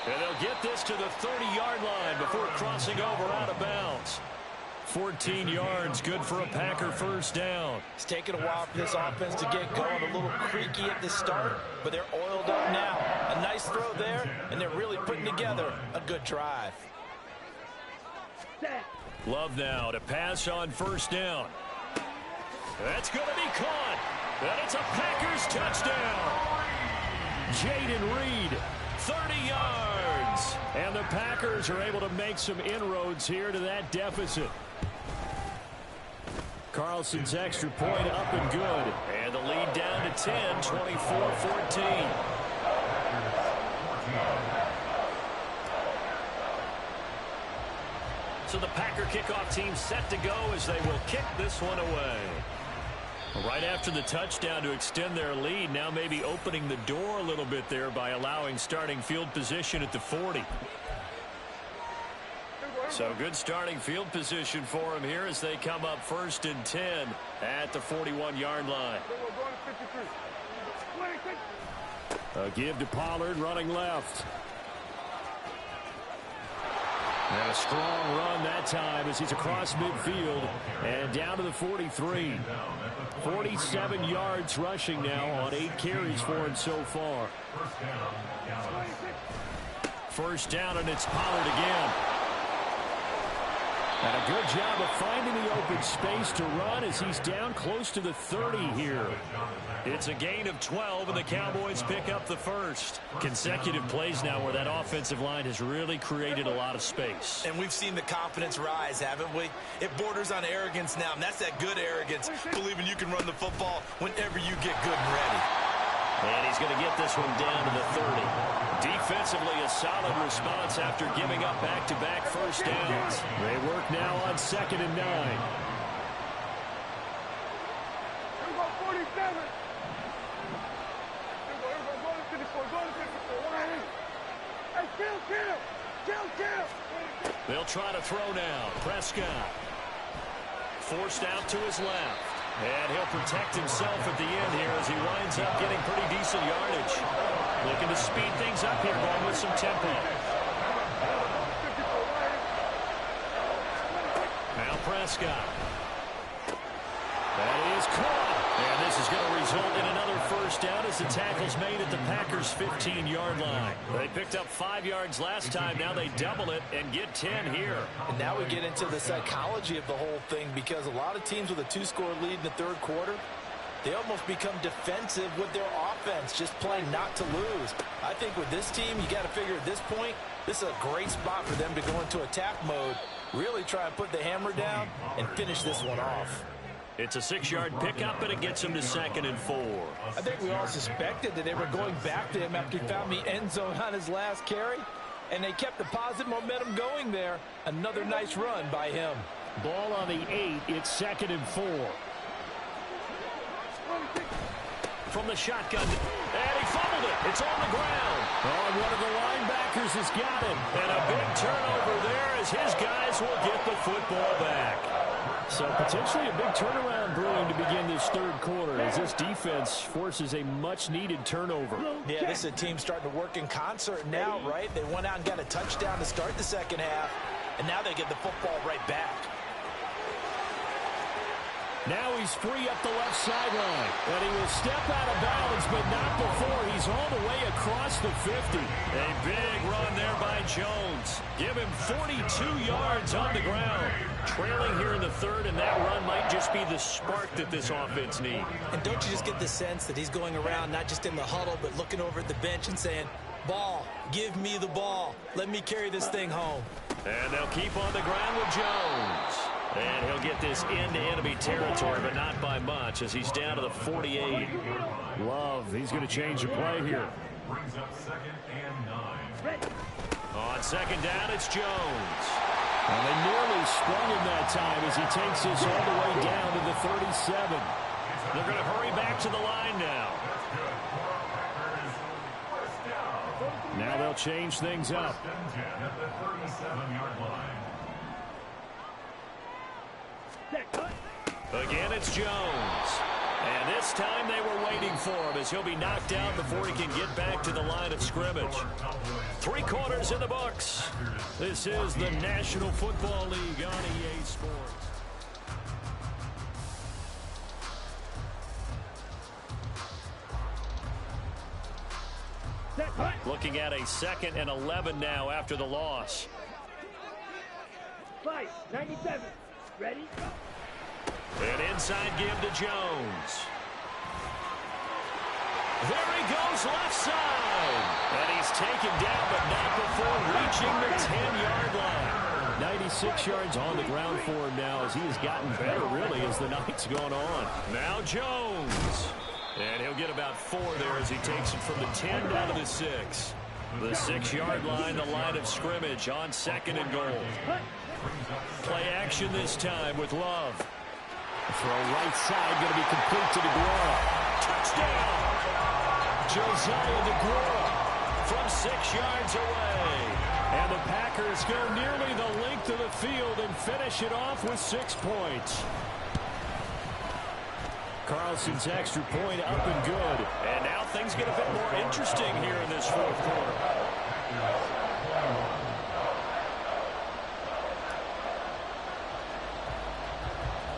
And they'll get this to the 30-yard line before crossing over out of bounds. 14 yards, good for a Packer first down. It's taken a while for this offense to get going, a little creaky at the start, but they're oiled up now. A nice throw there, and they're really putting together a good drive. Love now to pass on first down. That's going to be caught, and it's a Packers touchdown. Jaden Reed, 30 yards. And the Packers are able to make some inroads here to that deficit. Carlson's extra point up and good. And the lead down to 10, 24-14. So the Packer kickoff team set to go as they will kick this one away. Right after the touchdown to extend their lead, now maybe opening the door a little bit there by allowing starting field position at the 40. So good starting field position for them here as they come up first and 10 at the 41-yard line. A give to Pollard running left. And a strong run that time as he's across midfield and down to the 43. 47 yards rushing now on 8 carries for him so far. First down, and it's Pollard again. And a good job of finding the open space to run as he's down close to the 30 here. It's a gain of 12, and the Cowboys pick up the first. Consecutive plays now where that offensive line has really created a lot of space. And we've seen the confidence rise, haven't we? It borders on arrogance now, and that's that good arrogance, believing you can run the football whenever you get good and ready. And he's going to get this one down to the 30. Defensively, a solid response after giving up back-to-back first downs. They work now on 2nd and 9. They'll try to throw now. Prescott forced out to his left. And he'll protect himself at the end here as he winds up getting pretty decent yardage. Looking to speed things up here, going with some tempo. Now Prescott. That is caught. And this is going to result in another first down as the tackle's made at the Packers' 15-yard line. They picked up 5 yards last time. Now they double it and get 10 here. And now we get into the psychology of the whole thing, because a lot of teams with a 2-score lead in the third quarter, they almost become defensive with their offense, just playing not to lose. I think with this team, you got to figure at this point, this is a great spot for them to go into attack mode, really try and put the hammer down and finish this one off. It's a 6-yard pickup, and it gets him to 2nd and 4. I think we all suspected that they were going back to him after he found the end zone on his last carry, and they kept the positive momentum going there. Another nice run by him. Ball on the 8. It's 2nd and 4. From the shotgun, and he fumbled it. It's on the ground. Oh, and one of the linebackers has got him. And a big turnover there as his guys will get the football back. So potentially a big turnaround brewing to begin this third quarter as this defense forces a much-needed turnover. Yeah, this is a team starting to work in concert now, right? They went out and got a touchdown to start the second half, and now they get the football right back. Now he's free up the left sideline, and he will step out of bounds, but not before he's all the way across the 50. A big run there by Jones. Give him 42 yards on the ground. Trailing here in the third, and that run might just be the spark that this offense needs. And don't you just get the sense that he's going around, not just in the huddle, but looking over at the bench and saying, ball, give me the ball. Let me carry this thing home. And they'll keep on the ground with Jones. And he'll get this into enemy territory, but not by much as he's down to the 48. Love, he's going to change the play here. Brings up 2nd and 9. On 2nd down, it's Jones. And they nearly sprung him that time as he takes this all the way down to the 37. They're going to hurry back to the line now. Now they'll change things up. First and 10 at the 37-yard line. Again, it's Jones. And this time they were waiting for him as he'll be knocked out before he can get back to the line of scrimmage. 3 quarters in the books. This is the National Football League on EA Sports. Looking at a 2nd and 11 now after the loss. Fight, 97. Ready? An inside give to Jones. There he goes left side. And he's taken down, but not before reaching the 10-yard line. 96 yards on the ground for him now as he has gotten better, really, as the night's gone on. Now Jones. And he'll get about 4 there as he takes it from the 10 down to the 6. The 6-yard line, the line of scrimmage on 2nd and goal. Play action this time with Love. Throw right side, going to be complete to DeGuara. Touchdown! Josiah DeGuara from 6 yards away. And the Packers go nearly the length of the field and finish it off with 6 points. Carlson's extra point up and good. And now things get a bit more interesting here in this fourth quarter.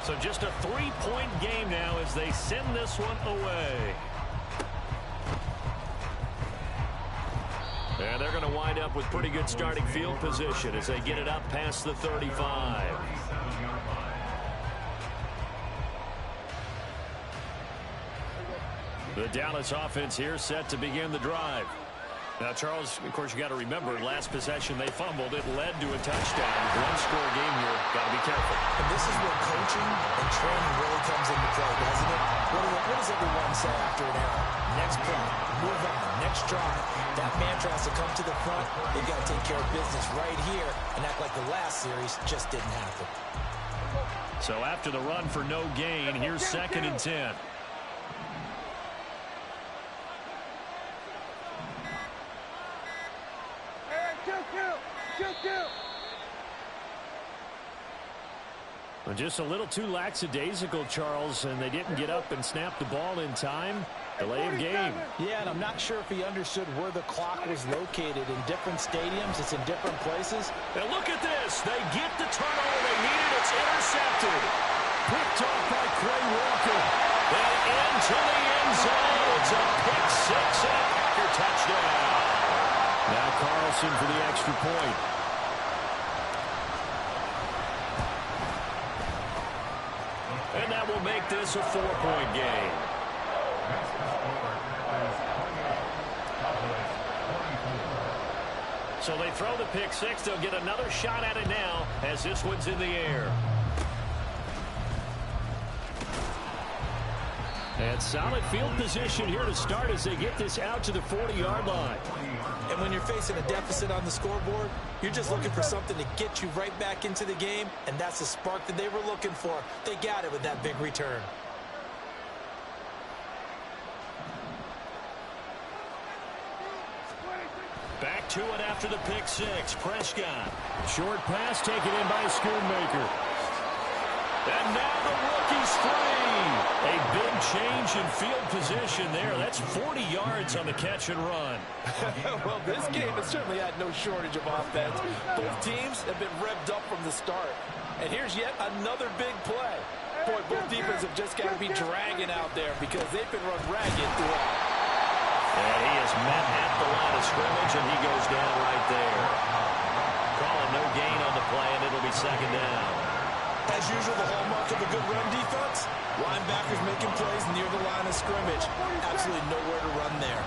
So just a 3-point game now as they send this one away. And they're going to wind up with pretty good starting field position as they get it up past the 35. The Dallas offense here set to begin the drive. Now, Charles, of course, you got to remember, last possession they fumbled. It led to a touchdown. One-score game here. Got to be careful. And this is where coaching and training really comes into play, doesn't it? What does everyone say after an error? Next play, move on, next drive. That mantra has to come to the front. They've got to take care of business right here and act like the last series just didn't happen. So after the run for no gain, here's 2nd and 10. Well, just a little too lackadaisical, Charles, and they didn't get up and snap the ball in time. Delay of game. Yeah, and I'm not sure if he understood where the clock was located. In different stadiums, it's in different places. And look at this. They get the turnover they needed. It's intercepted. Picked off by Quay Walker. And into the end zone. It's a pick six and a Packer touchdown. Now Carlson for the extra point. And that will make this a 4-point game. So they throw the pick six. They'll get another shot at it now as this one's in the air. And solid field position here to start as they get this out to the 40-yard line. And when you're facing a deficit on the scoreboard, you're just looking for something to get you right back into the game, and that's the spark that they were looking for. They got it with that big return. Back to it after the pick six. Prescott. Short pass taken in by Schoonmaker. And now the rookie's free. A big change in field position there. That's 40 yards on the catch and run. Well, this game has certainly had no shortage of offense. Both teams have been revved up from the start. And here's yet another big play. Boy, both defenses have just got to be dragging out there because they've been run ragged throughout. And he is met at the line of scrimmage, and he goes down right there. Calling no gain on the play, and it'll be second down. As usual, the hallmark of a good run defense, linebackers making plays near the line of scrimmage. Absolutely nowhere to run there.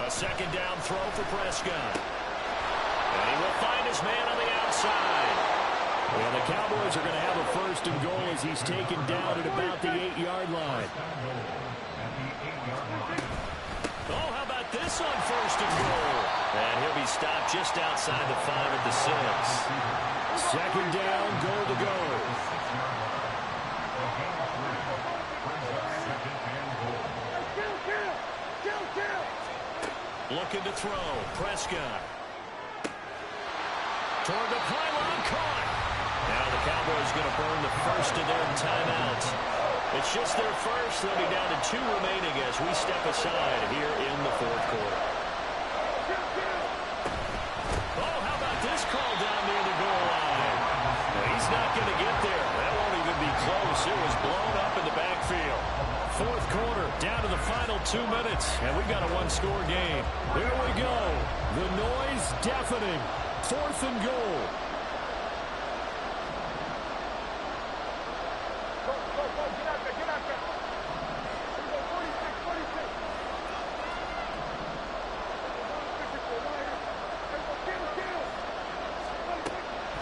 A second down throw for Prescott. And he will find his man on the outside. Well, the Cowboys are going to have a first and goal as he's taken down at about the 8-yard line. Oh, how about this on first and goal? And he'll be stopped just outside the 5 at the 6. Second down, goal to go. Looking to throw. Prescott. Toward the pylon, caught. Now the Cowboys going to burn the first of their timeouts. It's just their first. They'll be down to 2 remaining as we step aside here in the fourth quarter. Oh, how about this call down near the goal line? Well, he's not going to get there. That won't even be close. It was blown up in the backfield. Fourth quarter, down to the final 2 minutes, and we've got a one-score game. Here we go. The noise deafening. Fourth and goal.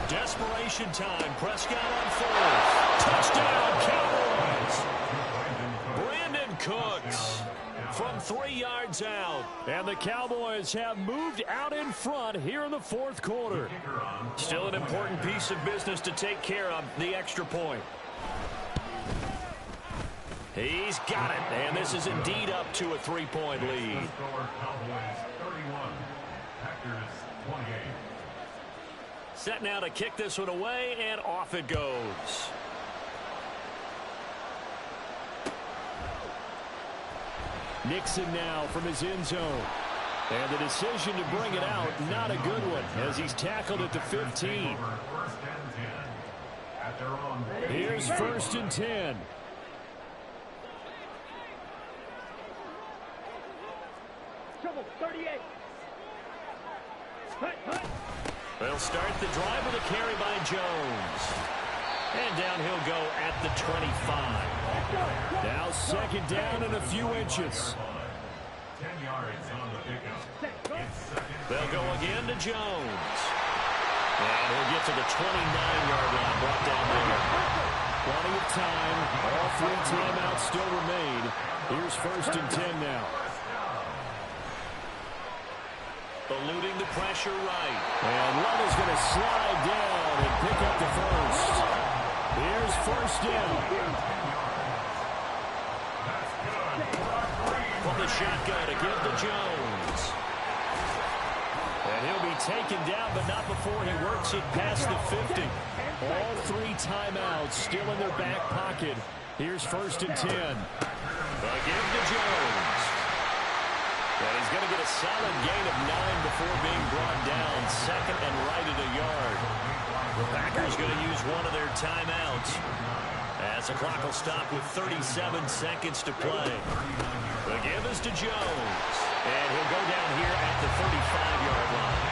Desperation time. Prescott on fourth. Touchdown, Cowboys. Brandon Cooks from 3 yards out. And the Cowboys have moved out in front here in the fourth quarter. Still an important piece of business to take care of, the extra point. He's got it, and this is indeed up to a 3-point lead. Set now to kick this one away, and off it goes. Nixon now from his end zone. And the decision to bring it out, not a good one, as he's tackled at the 15. Here's first and 10. Trouble, 38. They'll start the drive with a carry by Jones. And down he'll go at the 25. Now second down and a few inches. 10 yards on the pickup. They'll go again to Jones. And he'll get to the 29-yard line, brought down there. Plenty of time. All 3 timeouts still remain. Here's first and 10 now. Eluding the pressure right. And Love is going to slide down and pick up the first. Here's first down. the shotgun to give to Jones. And he'll be taken down, but not before he works it past the 50. All 3 timeouts still in their back pocket. Here's 1st and 10. The give to Jones. And he's going to get a solid gain of 9 before being brought down. 2nd and right at a yard. The Packers going to use one of their timeouts as the clock will stop with 37 seconds to play. The give is to Jones. And he'll go down here at the 35-yard line.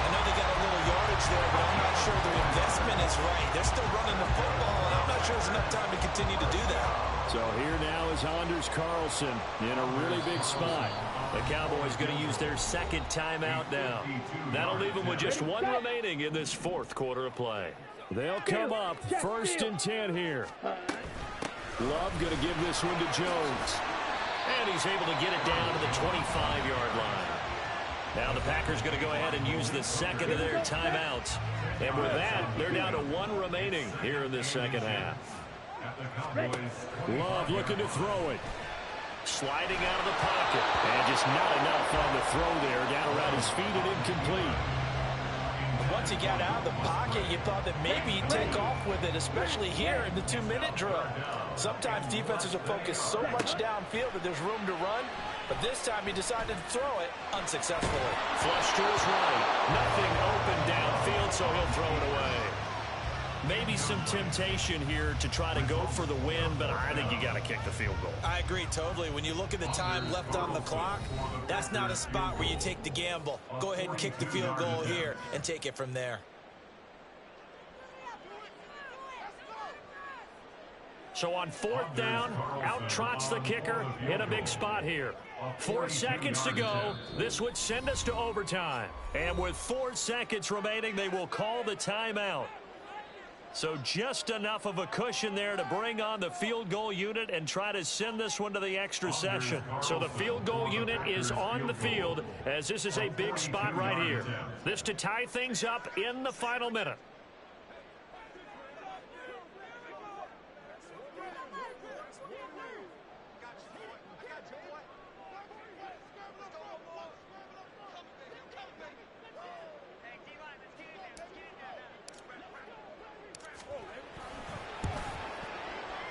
I know they got a little yardage there, but I'm not sure their investment is right. They're still running the football, and I'm not sure there's enough time to continue to do that. So here now is Anders Carlson in a really big spot. The Cowboys going to use their 2nd timeout now. That'll leave them with just 1 remaining in this 4th quarter of play. They'll come up 1st and 10 here. Love going to give this one to Jones. And he's able to get it down to the 25-yard line. Now the Packers going to go ahead and use the 2nd of their timeouts. And with that, they're down to 1 remaining here in this 2nd half. Love looking to throw it. Sliding out of the pocket. And just not enough on the throw there. Down around his feet and incomplete. Once he got out of the pocket, you thought that maybe he'd take off with it, especially here in the 2-minute drill. Sometimes defenses are focused so much downfield that there's room to run, but this time he decided to throw it unsuccessfully. Flush to his right. Nothing open downfield, so he'll throw it away. Maybe some temptation here to try to go for the win, but I think you got to kick the field goal. I agree totally. When you look at the time left on the clock, that's not a spot where you take the gamble. Go ahead and kick the field goal here and take it from there. So on 4th down, out trots the kicker in a big spot here. 4 seconds to go. This would send us to overtime. And with 4 seconds remaining, they will call the timeout. So just enough of a cushion there to bring on the field goal unit and try to send this one to the extra session. So the field goal unit is on the field as this is a big spot right here. This to tie things up in the final minute.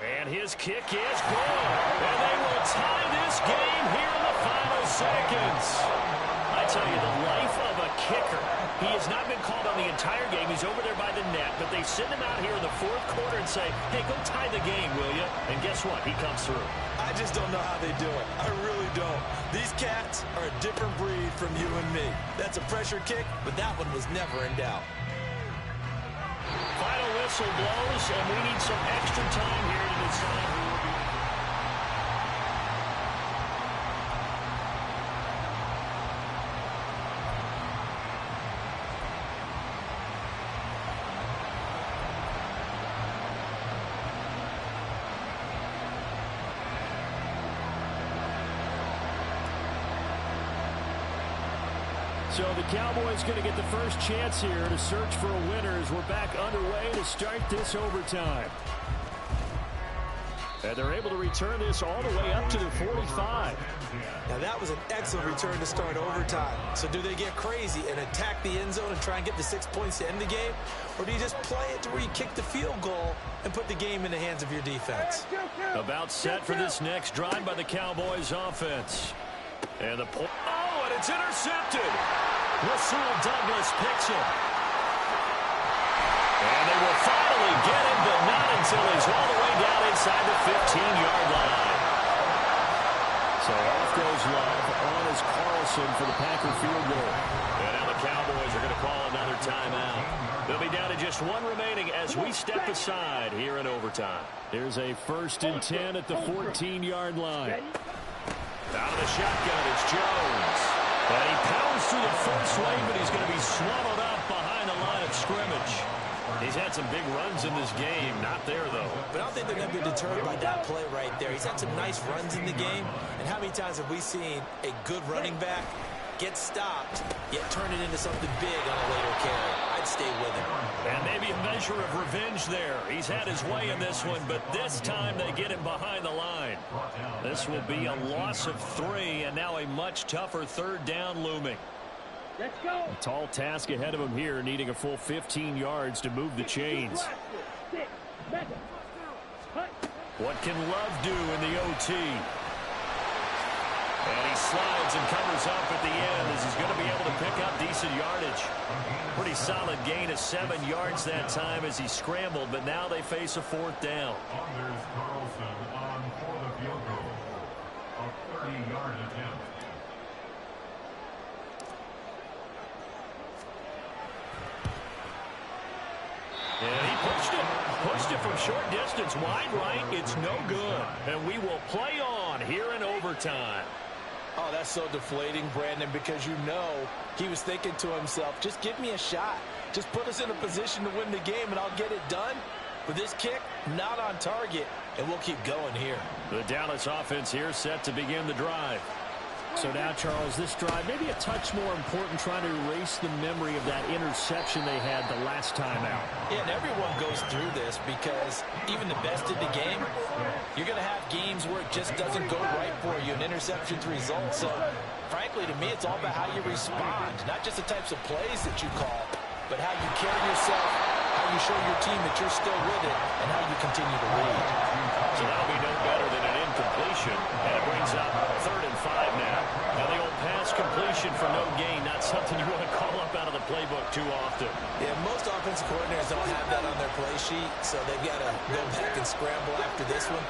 And his kick is good. And they will tie this game here in the final seconds. I tell you, the life of a kicker. He has not been called on the entire game. He's over there by the net. But they send him out here in the 4th quarter and say, hey, go tie the game, will you? And guess what? He comes through. I just don't know how they do it. I really don't. These cats are a different breed from you and me. That's a pressure kick, but that one was never in doubt. Final whistle blows, and we need some extra time here to decide who will be. So the Cowboys going to get the first chance here to search for a winner as we're back underway to start this overtime. And they're able to return this all the way up to the 45. Now that was an excellent return to start overtime. So do they get crazy and attack the end zone and try and get the 6 points to end the game? Or do you just play it to where you kick the field goal and put the game in the hands of your defense? About set for this next drive by the Cowboys offense. And the point. Oh, and it's intercepted. Rasul Douglas picks it. And they will finally get him, but not until he's all the way down inside the 15-yard line. So off goes Love. On is Carlson for the Packer field goal. And now the Cowboys are going to call another timeout. They'll be down to just 1 remaining as we step aside here in overtime. Here's a 1st and 10 at the 14-yard line. Out of the shotgun, it's Jones. And he powers through the first lane, but he's going to be swallowed up behind the line of scrimmage. He's had some big runs in this game. Not there, though. But I don't think they're going to be deterred by that play right there. He's had some nice runs in the game. And how many times have we seen a good running back get stopped, yet turn it into something big on a later carry? I can't stay with him. And maybe a measure of revenge there. He's had his way in this one, but this time they get him behind the line. This will be a loss of 3, and now a much tougher third down looming. Let's go. A tall task ahead of him here, needing a full 15 yards to move the chains. What can Love do in the OT? And he slides and covers up at the end as he's going to be able to pick up decent yardage. Pretty solid gain of 7 yards that time as he scrambled, but now they face a 4th down. Anders Carlson on for the field goal. A 30-yard attempt. And he pushed it from short distance, wide right. It's no good. And we will play on here in overtime. Oh, that's so deflating, Brandon, because you know he was thinking to himself, just give me a shot. Just put us in a position to win the game, and I'll get it done. But this kick, not on target, and we'll keep going here. The Dallas offense here set to begin the drive. So now, Charles, this drive maybe a touch more important, trying to erase the memory of that interception they had the last time out. Yeah, and everyone goes through this because even the best in the game, you're going to have games where it just doesn't go right for you, and interceptions result. So, frankly, to me, it's all about how you respond, not just the types of plays that you call, but how you carry yourself, how you show your team that you're still with it, and how you continue to lead. So that'll be no better than an incompletion, and it brings up 3rd and 5 now. Now the old pass completion for no gain, not something you want to call up out of the playbook too often. Yeah, most offensive coordinators don't have that on their play sheet, so they've got to go back and scramble after this one.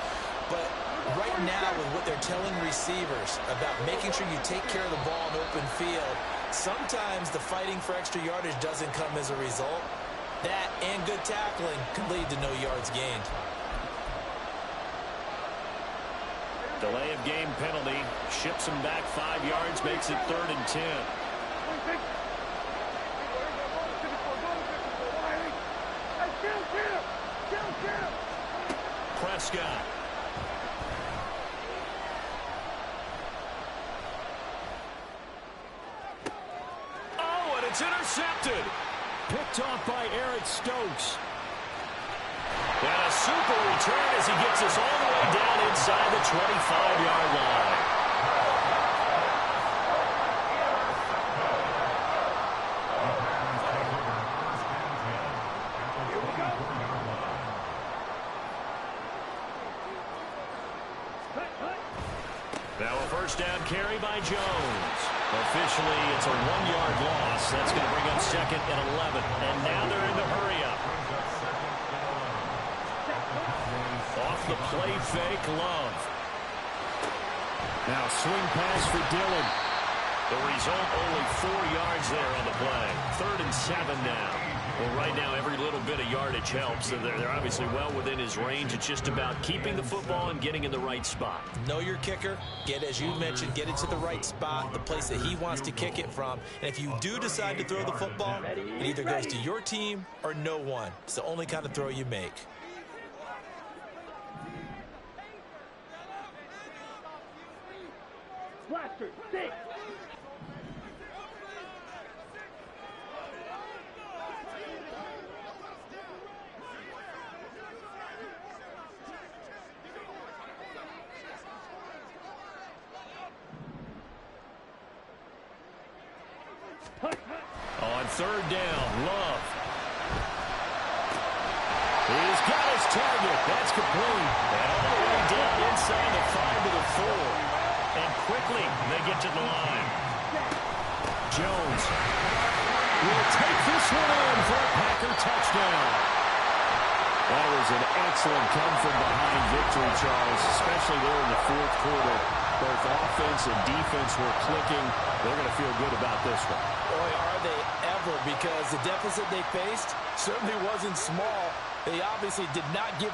But right now, with what they're telling receivers about making sure you take care of the ball in open field, sometimes the fighting for extra yardage doesn't come as a result. That and good tackling can lead to no yards gained. Delay of game penalty, ships him back 5 yards, makes it 3rd and 10. Prescott. Oh, and it's intercepted. Picked off by Eric Stokes. And a super return as he gets us all the way down inside the 25-yard line. Now a 1st down carry by Jones. Officially, it's a 1-yard loss. That's going to bring up 2nd and 11. And now they're in the hurry-up. Off the play fake, Love. Now swing pass for Dillon. The result, only 4 yards there on the play. 3rd and 7 now. Well, right now, every little bit of yardage helps. So they're obviously well within his range. It's just about keeping the football and getting in the right spot. Know your kicker. Get, as you mentioned, get it to the right spot, the place that he wants to kick it from. And if you do decide to throw the football, it either goes to your team or no one. It's the only kind of throw you make. Blaster, 6. On 3rd down, Love. He's got his target. That's complete. And all the way down inside the 5 to the 4. And quickly, they get to the line. Jones will take this one in for a Packer touchdown. That was an excellent come-from-behind victory, Charles, especially there in the 4th quarter. Both offense and defense were clicking. They're going to feel good about this one. Boy, are they ever, because the deficit they faced certainly wasn't small. They obviously did not give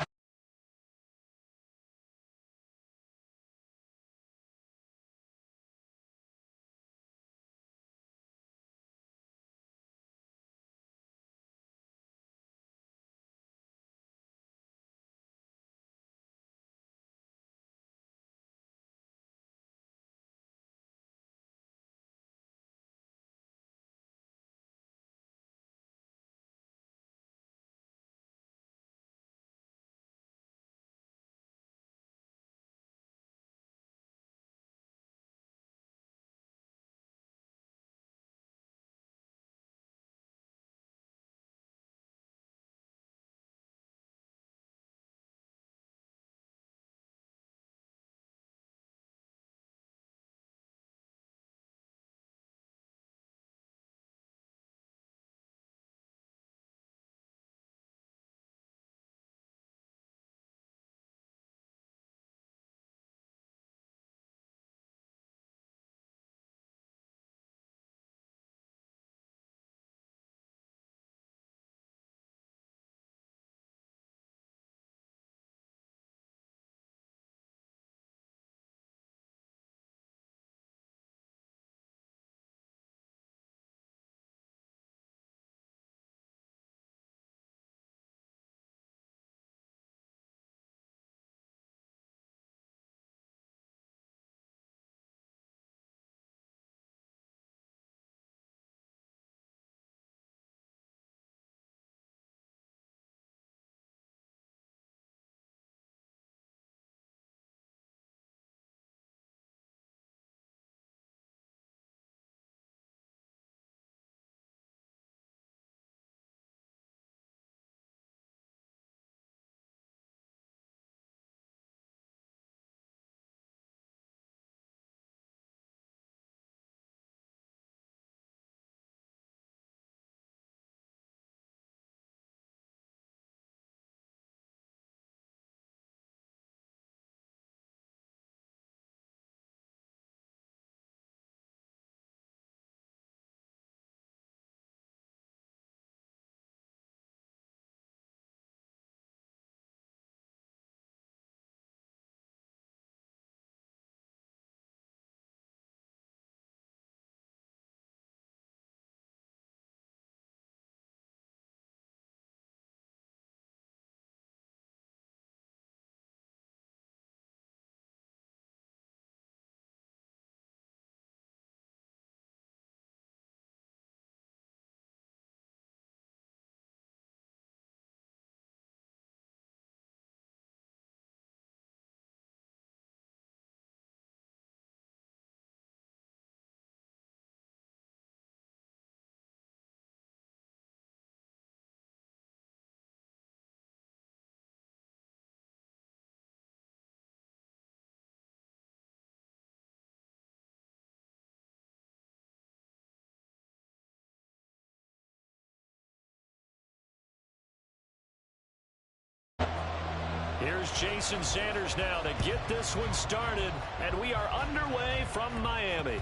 Here's Jason Sanders now to get this one started, and we are underway from Miami.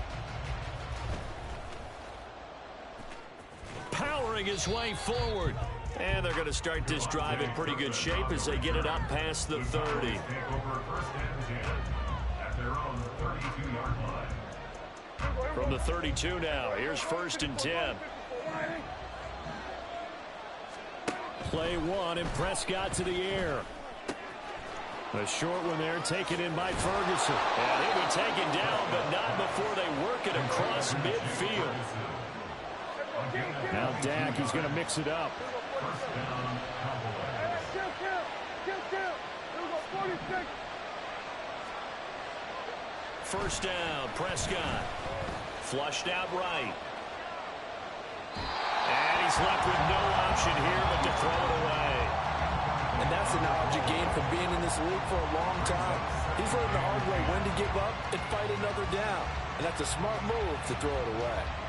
Powering his way forward. And they're going to start this drive in pretty good shape as they get it up past the 30. From the 32 now, here's 1st and 10. Play one, and Prescott to the air. A short one there, taken in by Ferguson. And he'll be taken down, but not before they work it across midfield. Now Dak, he's going to mix it up. First down, Prescott. Flushed out right. And he's left with no option here but to throw it away. And that's the knowledge you gain from being in this league for a long time. He's learned the hard way when to give up and fight another down. And that's a smart move to throw it away.